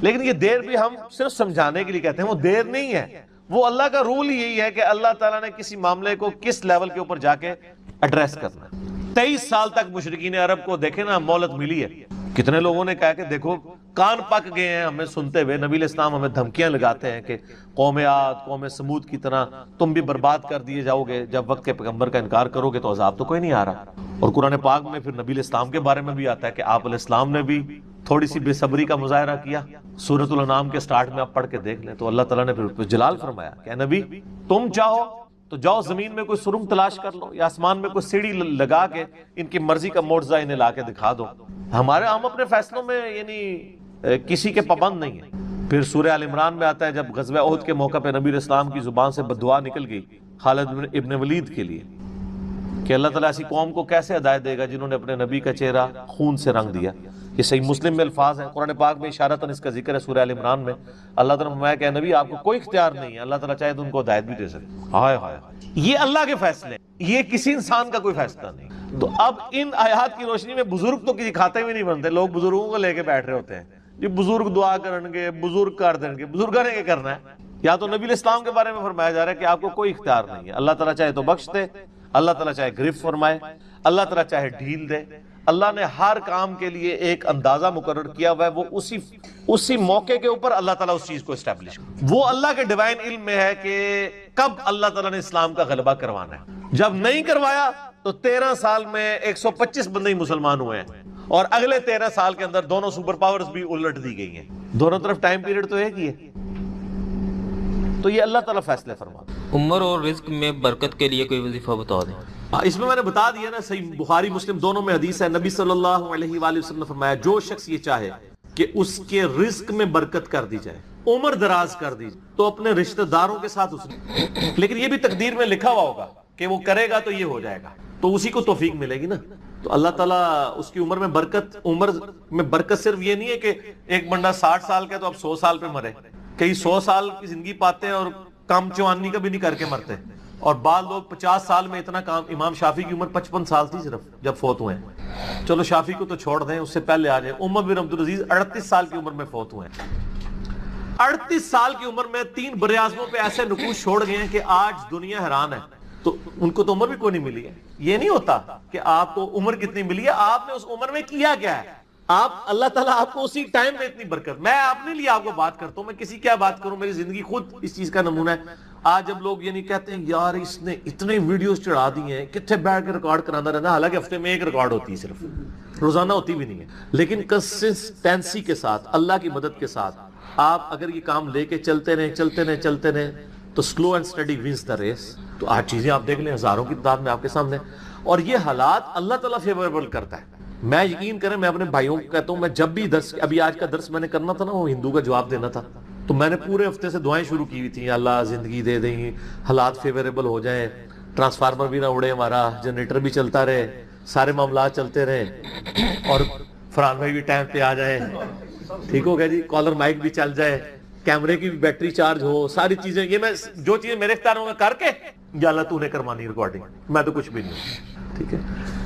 لیکن یہ دیر بھی ہم صرف سمجھانے کے لیے کہتے ہیں، وہ دیر نہیں ہے. وہ اللہ کا رول ہی یہی ہے کہ اللہ تعالیٰ نے کسی معاملے کو کس لیول کے اوپر جا کے ایڈریس کرنا ہے. 23 سال تک مشرکین عرب کو دیکھیں نا مہلت ملی ہے. کتنے لوگوں نے کہا کہ دیکھو کان پک گئے ہیں ہمیں سنتے ہوئے. نبی علیہ السلام ہمیں دھمکیاں لگاتے ہیں کہ قوم عاد قوم سمود کی طرح تم بھی برباد کر دیے جاؤ گے، جب وقت کے پیغمبر کا انکار کرو گے تو عذاب تو کوئی نہیں آ رہا. اور قرآن پاک میں پھر نبی علیہ السلام کے بارے میں بھی آتا ہے کہ آپ علیہ السلام نے بھی تھوڑی سی بے صبری کا مظاہرہ کیا. سورۃ الانعام کے سٹارٹ میں آپ پڑھ کے دیکھ لیں تو اللہ تعالیٰ نے پھر جلال فرمایا کہ اے نبی تم چاہو تو جاؤ زمین میں کوئی سرنگ تلاش کر لو یا آسمان میں کوئی سیڑھی لگا کے ان کی مرضی کا معجزہ انہیں لا کے دکھا دو. ہم اپنے فیصلوں میں یعنی کسی کے پابند نہیں ہیں. پھر سورہ آل عمران میں آتا ہے جب غزوہ احد کے موقع پہ نبی علیہ السلام کی زبان سے بددعا نکل گئی خالد ابن ولید کے لیے کہ اللہ تعالیٰ ایسی قوم کو کیسے ہدایت دے گا جنہوں نے اپنے نبی کا چہرہ خون سے رنگ دیا. یہ صحیح مسلم میں الفاظ ہیں، قرآن پاک میں اشارتاً اس کا ذکر ہے سورہ آل عمران میں. اللہ تعالیٰ نے فرمایا کہ نبی آپ کو کوئی اختیار نہیں ہے، اللہ تعالیٰ چاہے تو ان کو ہدایت بھی دے سکتے. ہائے ہائے، یہ اللہ کے فیصلے ہیں، یہ کسی انسان کا کوئی فیصلہ نہیں. تو اب ان آیات کی روشنی میں بزرگ تو کسی کھاتے بھی نہیں بنتے. لوگ بزرگوں کو لے کے بیٹھ رہے ہوتے ہیں جی بزرگ دعا کریں گے، بزرگ کر دیں گے. بزرگوں نے کیا کرنا ہے؟ یا تو نبی علیہ السلام کے بارے میں فرمایا جا رہا ہے کہ آپ کو کوئی اختیار نہیں ہے، اللہ تعالیٰ چاہے تو بخش دے، اللہ تعالیٰ چاہے گرفت فرمائے، اللہ تعالیٰ چاہے ڈھیل دے. اللہ نے ہر کام کے لیے ایک اندازہ مقرر کیا ہوا ہے، وہ اسی موقع کے اوپر اللہ تعالیٰ اس چیز کو اسٹیبلش. وہ اللہ کے ڈیوائن علم میں ہے کہ کب اللہ تعالیٰ نے اسلام کا غلبہ کروانا ہے. جب نہیں کروایا تو 13 سال میں 125 بندے ہی مسلمان ہوئے ہیں اور اگلے 13 سال کے اندر دونوں سپر پاورز بھی الٹ دی گئی ہیں. دونوں طرف ٹائم پیریڈ تو ایک ہی ہے. تو یہ اللہ تعالیٰ فیصلے فرماتا ہے. عمر اور رزق میں برکت کے لیے کوئی وظیفہ بتا دیں. اس میں نے بتا دیا نا، صحیح بخاری مسلم دونوں میں حدیث ہے. نبی صلی اللہ علیہ وآلہ وسلم نے فرمایا جو شخص یہ چاہے کہ اس کے رزق میں برکت کر دی جائے، عمر دراز کر دی جائے، تو اپنے رشتہ داروں کے ساتھ اس نے، لیکن یہ بھی تقدیر میں لکھا ہوا ہوگا کہ وہ کرے گا تو یہ ہو جائے گا، تو اسی کو توفیق ملے گی نا. تو اللہ تعالیٰ اس کی عمر میں برکت صرف یہ نہیں ہے کہ ایک بندہ 60 سال کا تو اب 100 سال پہ مرے. کئی 100 سال کی زندگی پاتے ہیں اور کام چوانی کا بھی نہیں کر کے مرتے. اور بعض لوگ 50 سال میں اتنا کام. امام شافعی کی عمر 55 سال تھی صرف جب فوت ہوئے ہیں. چلو شافعی کو تو چھوڑ دیں، اس سے پہلے آ جائیں. عمر بن عبدالعزیز 38 سال کی عمر میں فوت ہوئے ہیں. 38 سال کی عمر میں 3 براعظموں پہ ایسے نقوش چھوڑ گئے ہیں کہ آج دنیا حیران ہے. تو ان کو تو عمر بھی کوئی نہیں ملی ہے. یہ نہیں ہوتا کہ آپ کو عمر کتنی ملی ہے، آپ نے اس عمر میں کیا کیا ہے. آپ اللہ تعالیٰ آپ کو اسی ٹائم میں اتنی برکت. میں اپنے لیے آپ کو بات کرتا ہوں، میں کسی کیا بات کروں، میری زندگی خود اس چیز کا نمونہ ہے. آج جب لوگ یعنی کہتے ہیں یار اس نے اتنے ویڈیوز چڑھا دی ہیں، کتنے بیٹھ کے ریکارڈ کرانا رہنا، حالانکہ ہفتے میں 1 ریکارڈ ہوتی ہے، صرف روزانہ ہوتی بھی نہیں ہے. لیکن کنسسٹنسی کے ساتھ، اللہ کی مدد کے ساتھ آپ اگر یہ کام لے کے چلتے رہیں تو slow and steady wins the race. تو آج چیزیں آپ دیکھ لیں ہزاروں کی تعداد میں آپ کے سامنے، اور یہ حالات اللہ تعالیٰ فیوریبل کرتا ہے. میں یقین کریں، میں اپنے بھائیوں کو کہتا ہوں، میں جب بھی درس، ابھی آج کا درس میں نے کرنا تھا نا، وہ ہندو کا جواب دینا تھا، تو میں نے پورے ہفتے سے دعائیں شروع کی ہوئی تھیں. اللہ زندگی دے دیں، حالات فیوریبل ہو جائیں، ٹرانسفارمر بھی نہ اڑے ہمارا، جنریٹر بھی چلتا رہے، سارے معاملات چلتے رہے، اور فرحان بھائی بھی ٹائم پہ آ جائیں. ٹھیک ہو گیا جی، کالر مائک بھی چل جائے، کیمرے کی بھی بیٹری چارج ہو، ساری چیزیں. یہ میں جو چیزیں میرے اختیار میں کر کے، یا اللہ تو نے کروانی ریکارڈنگ، میں تو کچھ بھی نہیں. ٹھیک ہے،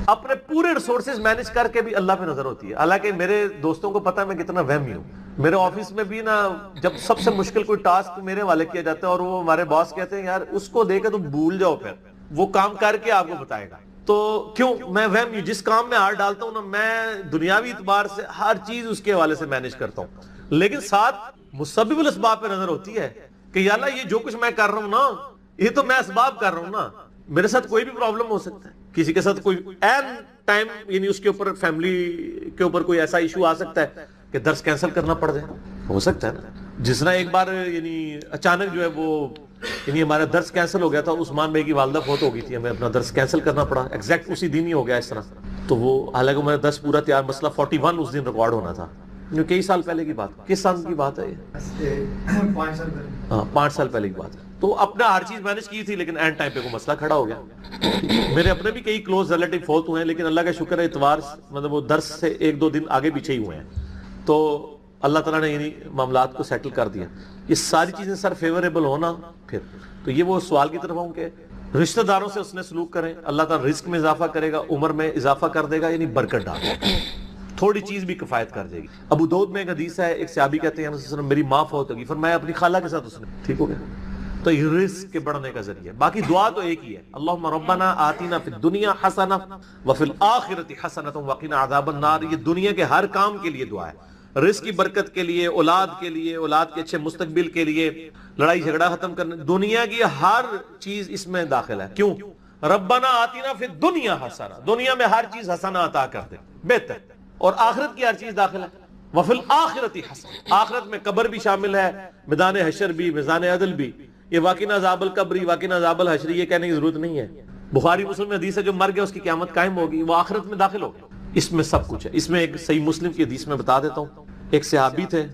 اپنے پورے ریسورسز مینج کر کے بھی اللہ پہ نظر ہوتی ہے. حالانکہ میرے دوستوں کو پتا ہے میں کتنا وہمی ہوں. میرے آفس میں بھی نا، جب سب سے مشکل کوئی ٹاسک میرے حوالے کیا جاتا ہے اور وہ ہمارے باس کہتے ہیں یار اس کو دے کے تم بھول جاؤ، پھر وہ کام کر کے آپ کو بتائے گا. تو کیوں میں وہم جس کام میں ہاتھ ڈالتا ہوں نا میں دنیاوی اعتبار سے ہر چیز اس کے حوالے سے مینج کرتا ہوں، لیکن ساتھ مسبب الاسباب پہ نظر ہوتی ہے کہ یا اللہ یہ جو کچھ میں کر رہا ہوں نا یہ تو میں اسباب کر رہا ہوں نا، میرے ساتھ کوئی بھی پرابلم ہو سکتا ہے، کسی کے ساتھ کوئی این ٹائم یعنی اس کے اوپر فیملی کے اوپر کوئی ایسا ایشو آ سکتا ہے کہ درس کینسل کرنا پڑ جائے، ہو سکتا ہے نا. جس طرح ایک بار یعنی اچانک جو ہے وہ یعنی ہمارا درس کینسل ہو گیا تھا، عثمان بھائی کی والدہ فوت ہو گئی تھی، ہمیں اپنا درس کینسل کرنا پڑا ایگزیکٹ اسی دن ہی ہو گیا اس طرح. تو وہ حالانکہ ہمارا درس پورا تیار، مسئلہ 41 اس دن ریکارڈ ہونا تھا، کئی سال پہلے کی بات. کس سال کی بات ہے یہ؟ 5 سال پہلے. ہاں 5 سال پہلے کی بات ہے. تو اپنا ہر چیز مینج کی تھی لیکن اینڈ ٹائم پہ کوئی مسئلہ کھڑا ہو گیا. میرے اپنے بھی کئی کلوز ریلیٹیو فوت ہوئے ہیں لیکن اللہ کا شکر ہے اتوار مطلب وہ درس سے 1-2 دن آگے پیچھے ہی ہوئے ہیں، تو اللہ تعالیٰ نے یعنی معاملات کو سیٹل کر دیا. یہ ساری چیزیں سر فیوریبل ہونا پھر تو یہ وہ سوال کی طرف ہوں کہ رشتہ داروں سے اس نے سلوک کریں، اللہ تعالیٰ رزق میں اضافہ کرے گا، عمر میں اضافہ کر دے گا، یعنی برکت ڈال دے گا، تھوڑی چیز بھی کفایت کر جائے گی. ابو داؤد میں ایک حدیث ہے، ایک صحابی کہتے ہیں رسول اللہ صلی اللہ علیہ وسلم میری ماں فوت ہوگی، فرمایا اپنی خالہ کے ساتھ اس نے ٹھیک ہو گیا. تو یہ رزق کے بڑھنے کا ذریعہ. باقی دعا تو ایک ہی ہے، اللہم ربنا آتنا فی الدنیا حسنہ وفی الآخرۃ حسنۃ وقنا عذاب النار. یہ دنیا کے ہر کام کے لیے دعا ہے، رزق کی برکت کے لیے، اولاد کے لیے، اولاد کے اچھے مستقبل کے لیے، لڑائی جھگڑا ختم کرنے، دنیا کی ہر چیز اس میں داخل ہے. کیوں؟ ربنا آتنا فی الدنیا حسنہ، دنیا میں ہر چیز حسنہ عطا کر دے بہتر، اور آخرت کی ہر چیز داخل ہے. وفی الآخرۃ حسنہ، آخرت میں قبر بھی شامل ہے، میدان حشر بھی، میدان عدل بھی. یہ واقعنا عذاب القبری، واقعنا عذاب الحشری یہ کہنے کی ضرورت نہیں ہے. بخاری مسلم میں حدیث ہے جو مر گیا اس کی قیامت قائم ہوگی، وہ آخرت میں داخل ہوگا. اس میں سب کچھ ہے. اس میں ایک صحیح مسلم کی حدیث میں بتا دیتا ہوں، ایک صحابی تھے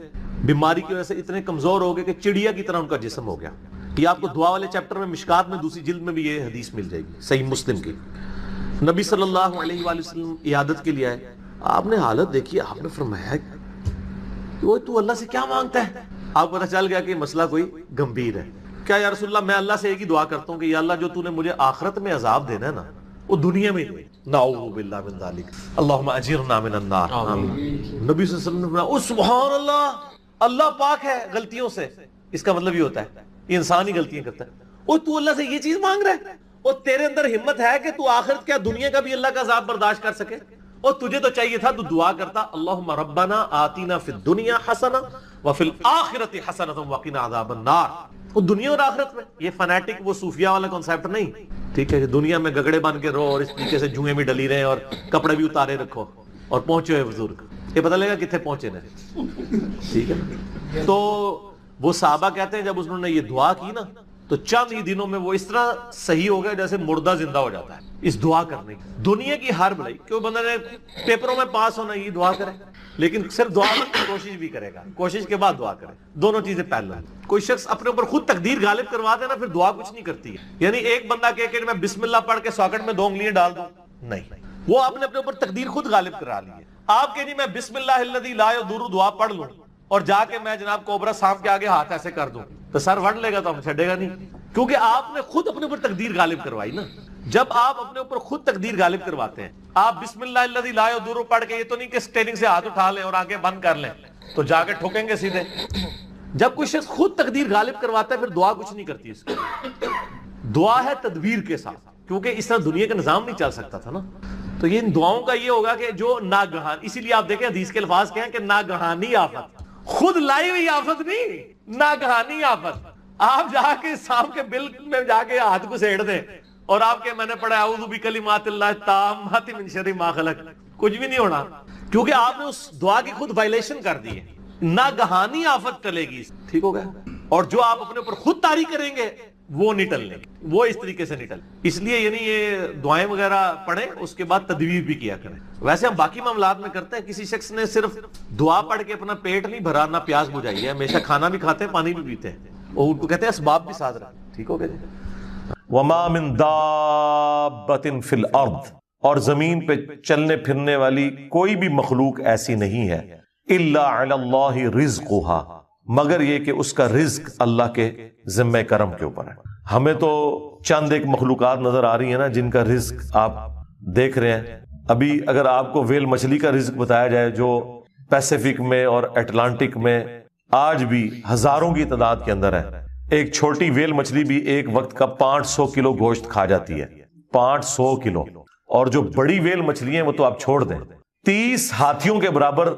بیماری کی وجہ سے اتنے کمزور ہو گئے کہ چڑیا کی طرح ان کا جسم ہو گیا. یہ آپ کو دعا والے چیپٹر میں مشکات میں دوسری جلد میں بھی یہ حدیث مل جائے گی صحیح مسلم کی. نبی صلی اللہ علیہ وآلہ وسلم عیادت کے لیے آئے، آپ نے حالت دیکھی، آپ نے فرمایا تو اللہ سے کیا مانگتا ہے؟ آپ کو پتہ چل گیا کہ مسئلہ کوئی گمبھیر ہے. کیا یا رسول اللہ، میں اللہ سے ایک ہی دعا کرتا ہوں کہ یا اللہ جو تو نے مجھے آخرت میں عذاب دینا ہے نا وہ دنیا میں دے. نعوذ باللہ من ذالک، اللہم اجرنا من النار. آمین. نبی صلی اللہ علیہ وسلم نے فرمایا سبحان اللہ، اللہ پاک ہے غلطیوں سے. اس کا مطلب یہ ہوتا ہے یہ انسان ہی غلطیاں کرتا ہے. اور تو اللہ سے یہ چیز مانگ رہا ہے، اور تیرے اندر ہمت ہے کہ تو آخرت کیا دنیا کا بھی اللہ کا عذاب برداشت کر سکے. اور تجھے تو چاہیے تھا تو دعا کرتا اللہم ربنا آتینا فی الدنیا حسنہ وفی الآخرۃ حسنۃ وقنا عذاب النار. وہ دنیا اور آخرت میں، یہ فنیٹک وہ صوفیہ والا کنسیپٹ نہیں، ٹھیک ہے. دنیا میں گگڑے بن کے رہو اور اس طریقے سے جوئیں بھی ڈلی رہے اور کپڑے بھی اتارے رکھو اور پہنچے ہوئے بزرگ، یہ پتہ لگا کتنے پہنچے نا. ٹھیک ہے. تو وہ صحابہ کہتے ہیں جب انہوں نے یہ دعا کی نا تو چند ہی دنوں میں وہ اس طرح صحیح ہو گیا جیسے مردہ زندہ ہو جاتا ہے اس دعا کرنے کی. دنیا کی ہر بھلائی، کیوں بندہ نے پیپروں میں پاس ہونا یہ دعا کرے، لیکن صرف دعا کی کوشش بھی کرے گا، کوشش کے بعد دعا کرے، دونوں چیزیں پہلے. کوئی شخص اپنے اوپر خود تقدیر غالب کروا دے نا پھر دعا کچھ نہیں کرتی ہے. یعنی ایک بندہ کہے کہ میں بسم اللہ پڑھ کے ساکٹ میں 2 انگلیاں ڈال دوں، نہیں، وہ آپ نے اپنے اوپر تقدیر خود غالب کرا لی ہے. آپ کہ جی میں بسم اللہ الذی لا یضر دعا پڑھ لوں اور جا کے میں جناب کوبرا سانپ کے آگے ہاتھ ایسے کر دوں تو سر وڑ لے گا تو ہم چھڑے گا نہیں، کیونکہ آپ نے خود اپنے اوپر تقدیر غالب کروائی نا. جب آپ اپنے اوپر خود تقدیر غالب کرواتے ہیں، آپ بسم اللہ الذی لا یضر پڑھ کے یہ تو نہیں کہ اسٹیئرنگ سے ہاتھ اٹھا لیں اور آنکھیں بند کر لیں تو جا کے ٹھوکیں گے سیدھے. جب کوئی شخص خود تقدیر غالب کرواتا ہے پھر دعا کچھ نہیں کرتی. اس کی دعا ہے تدبیر کے ساتھ، کیونکہ اس طرح دنیا کا نظام نہیں چل سکتا تھا نا. تو یہ ان دعاؤں کا یہ ہوگا کہ جو ناگہان، اسی لیے آپ دیکھیں حدیث کے الفاظ کیا ہیں کہ ناگہانی آفت، خود لائی ہوئی آفت نہیں، ناگہانی آفت. آپ جا کے سانپ کے بل میں جا کے ہاتھ کو سیڑ دیں اور آپ کے میں نے پڑھا اعوذ بکلمات اللہ التامات من شر ما خلق، کچھ بھی نہیں ہونا، کیونکہ آپ نے اس دعا کی خود وائلیشن کر دی ہے. ناگہانی آفت ٹلے گی، ٹھیک ہو گیا. اور جو آپ اپنے اوپر خود طاری کریں گے وہ نہیں ٹلنے گی، وہ اس طریقے سے نہیں ٹل. اس لیے یعنی یہ دعائیں وغیرہ پڑھیں، اس کے بعد تدبیر بھی کیا کریں. ویسے ہم باقی معاملات میں کرتے ہیں، کسی شخص نے صرف دعا پڑھ کے اپنا پیٹ نہیں بھرا نہ پیاس بجھائی ہے، ہمیشہ کھانا بھی کھاتے ہیں پانی بھی پیتے ہیں، اور ان کو کہتے ہیں اسباب بھی ساتھ رکھیں. ٹھیک ہو گیا جی. وما من دابۃ فی الارض، اور زمین پہ چلنے پھرنے والی کوئی بھی مخلوق ایسی نہیں ہے، الا علی اللہ رزقها، مگر یہ کہ اس کا رزق اللہ کے ذمہ کرم کے اوپر ہے. ہمیں تو چند ایک مخلوقات نظر آ رہی ہیں نا جن کا رزق آپ دیکھ رہے ہیں. ابھی اگر آپ کو ویل مچھلی کا رزق بتایا جائے جو پیسیفک میں اور اٹلانٹک میں آج بھی ہزاروں کی تعداد کے اندر ہے، ایک چھوٹی ویل مچھلی بھی ایک وقت کا 500 کلو گوشت کھا جاتی ہے. 500 کلو. اور جو بڑی ویل مچھلی ہیں وہ تو آپ چھوڑ دیں، 30 ہاتھیوں کے برابر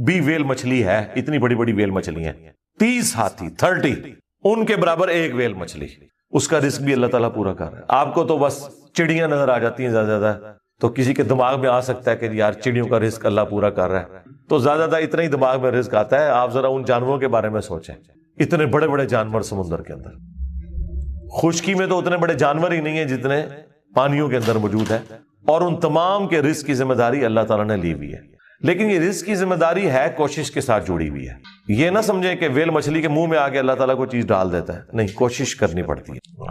بھی ویل مچھلی ہے، اتنی بڑی بڑی ویل مچھلی ہیں، 30 ہاتھی 30 ان کے برابر ایک ویل مچھلی، اس کا رزق بھی اللہ تعالیٰ پورا کر رہا ہے۔ آپ کو تو بس چڑیاں نظر آ جاتی ہیں زیادہ، تو کسی کے دماغ میں آ سکتا ہے کہ یار چڑیوں کا رزق اللہ پورا کر رہا ہے، تو زیادہ اتنا ہی دماغ میں رزق آتا ہے۔ آپ ذرا ان جانوروں کے بارے میں سوچیں، اتنے بڑے بڑے جانور سمندر کے اندر، خشکی میں تو اتنے بڑے جانور ہی نہیں ہیں جتنے پانیوں کے اندر موجود ہے، اور ان تمام کے رزق کی ذمہ داری اللہ تعالیٰ نے لی ہوئی ہے۔ لیکن یہ رزق کی ذمہ داری ہے کوشش کے ساتھ جڑی ہوئی ہے۔ یہ نہ سمجھیں کہ ویل مچھلی کے منہ میں آ کے اللہ تعالیٰ کوئی چیز ڈال دیتا ہے، نہیں، کوشش کرنی پڑتی ہے،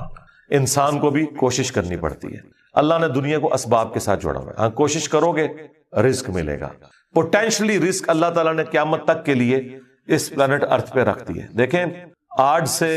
انسان کو بھی کوشش کرنی پڑتی ہے۔ اللہ نے دنیا کو اسباب کے ساتھ جوڑا ہوا ہے، ہاں کوشش کرو گے رزق ملے گا۔ پوٹینشلی رزق اللہ تعالیٰ نے قیامت تک کے لیے اس پلانٹ ارتھ پہ رکھ دی ہے۔ دیکھیں آج سے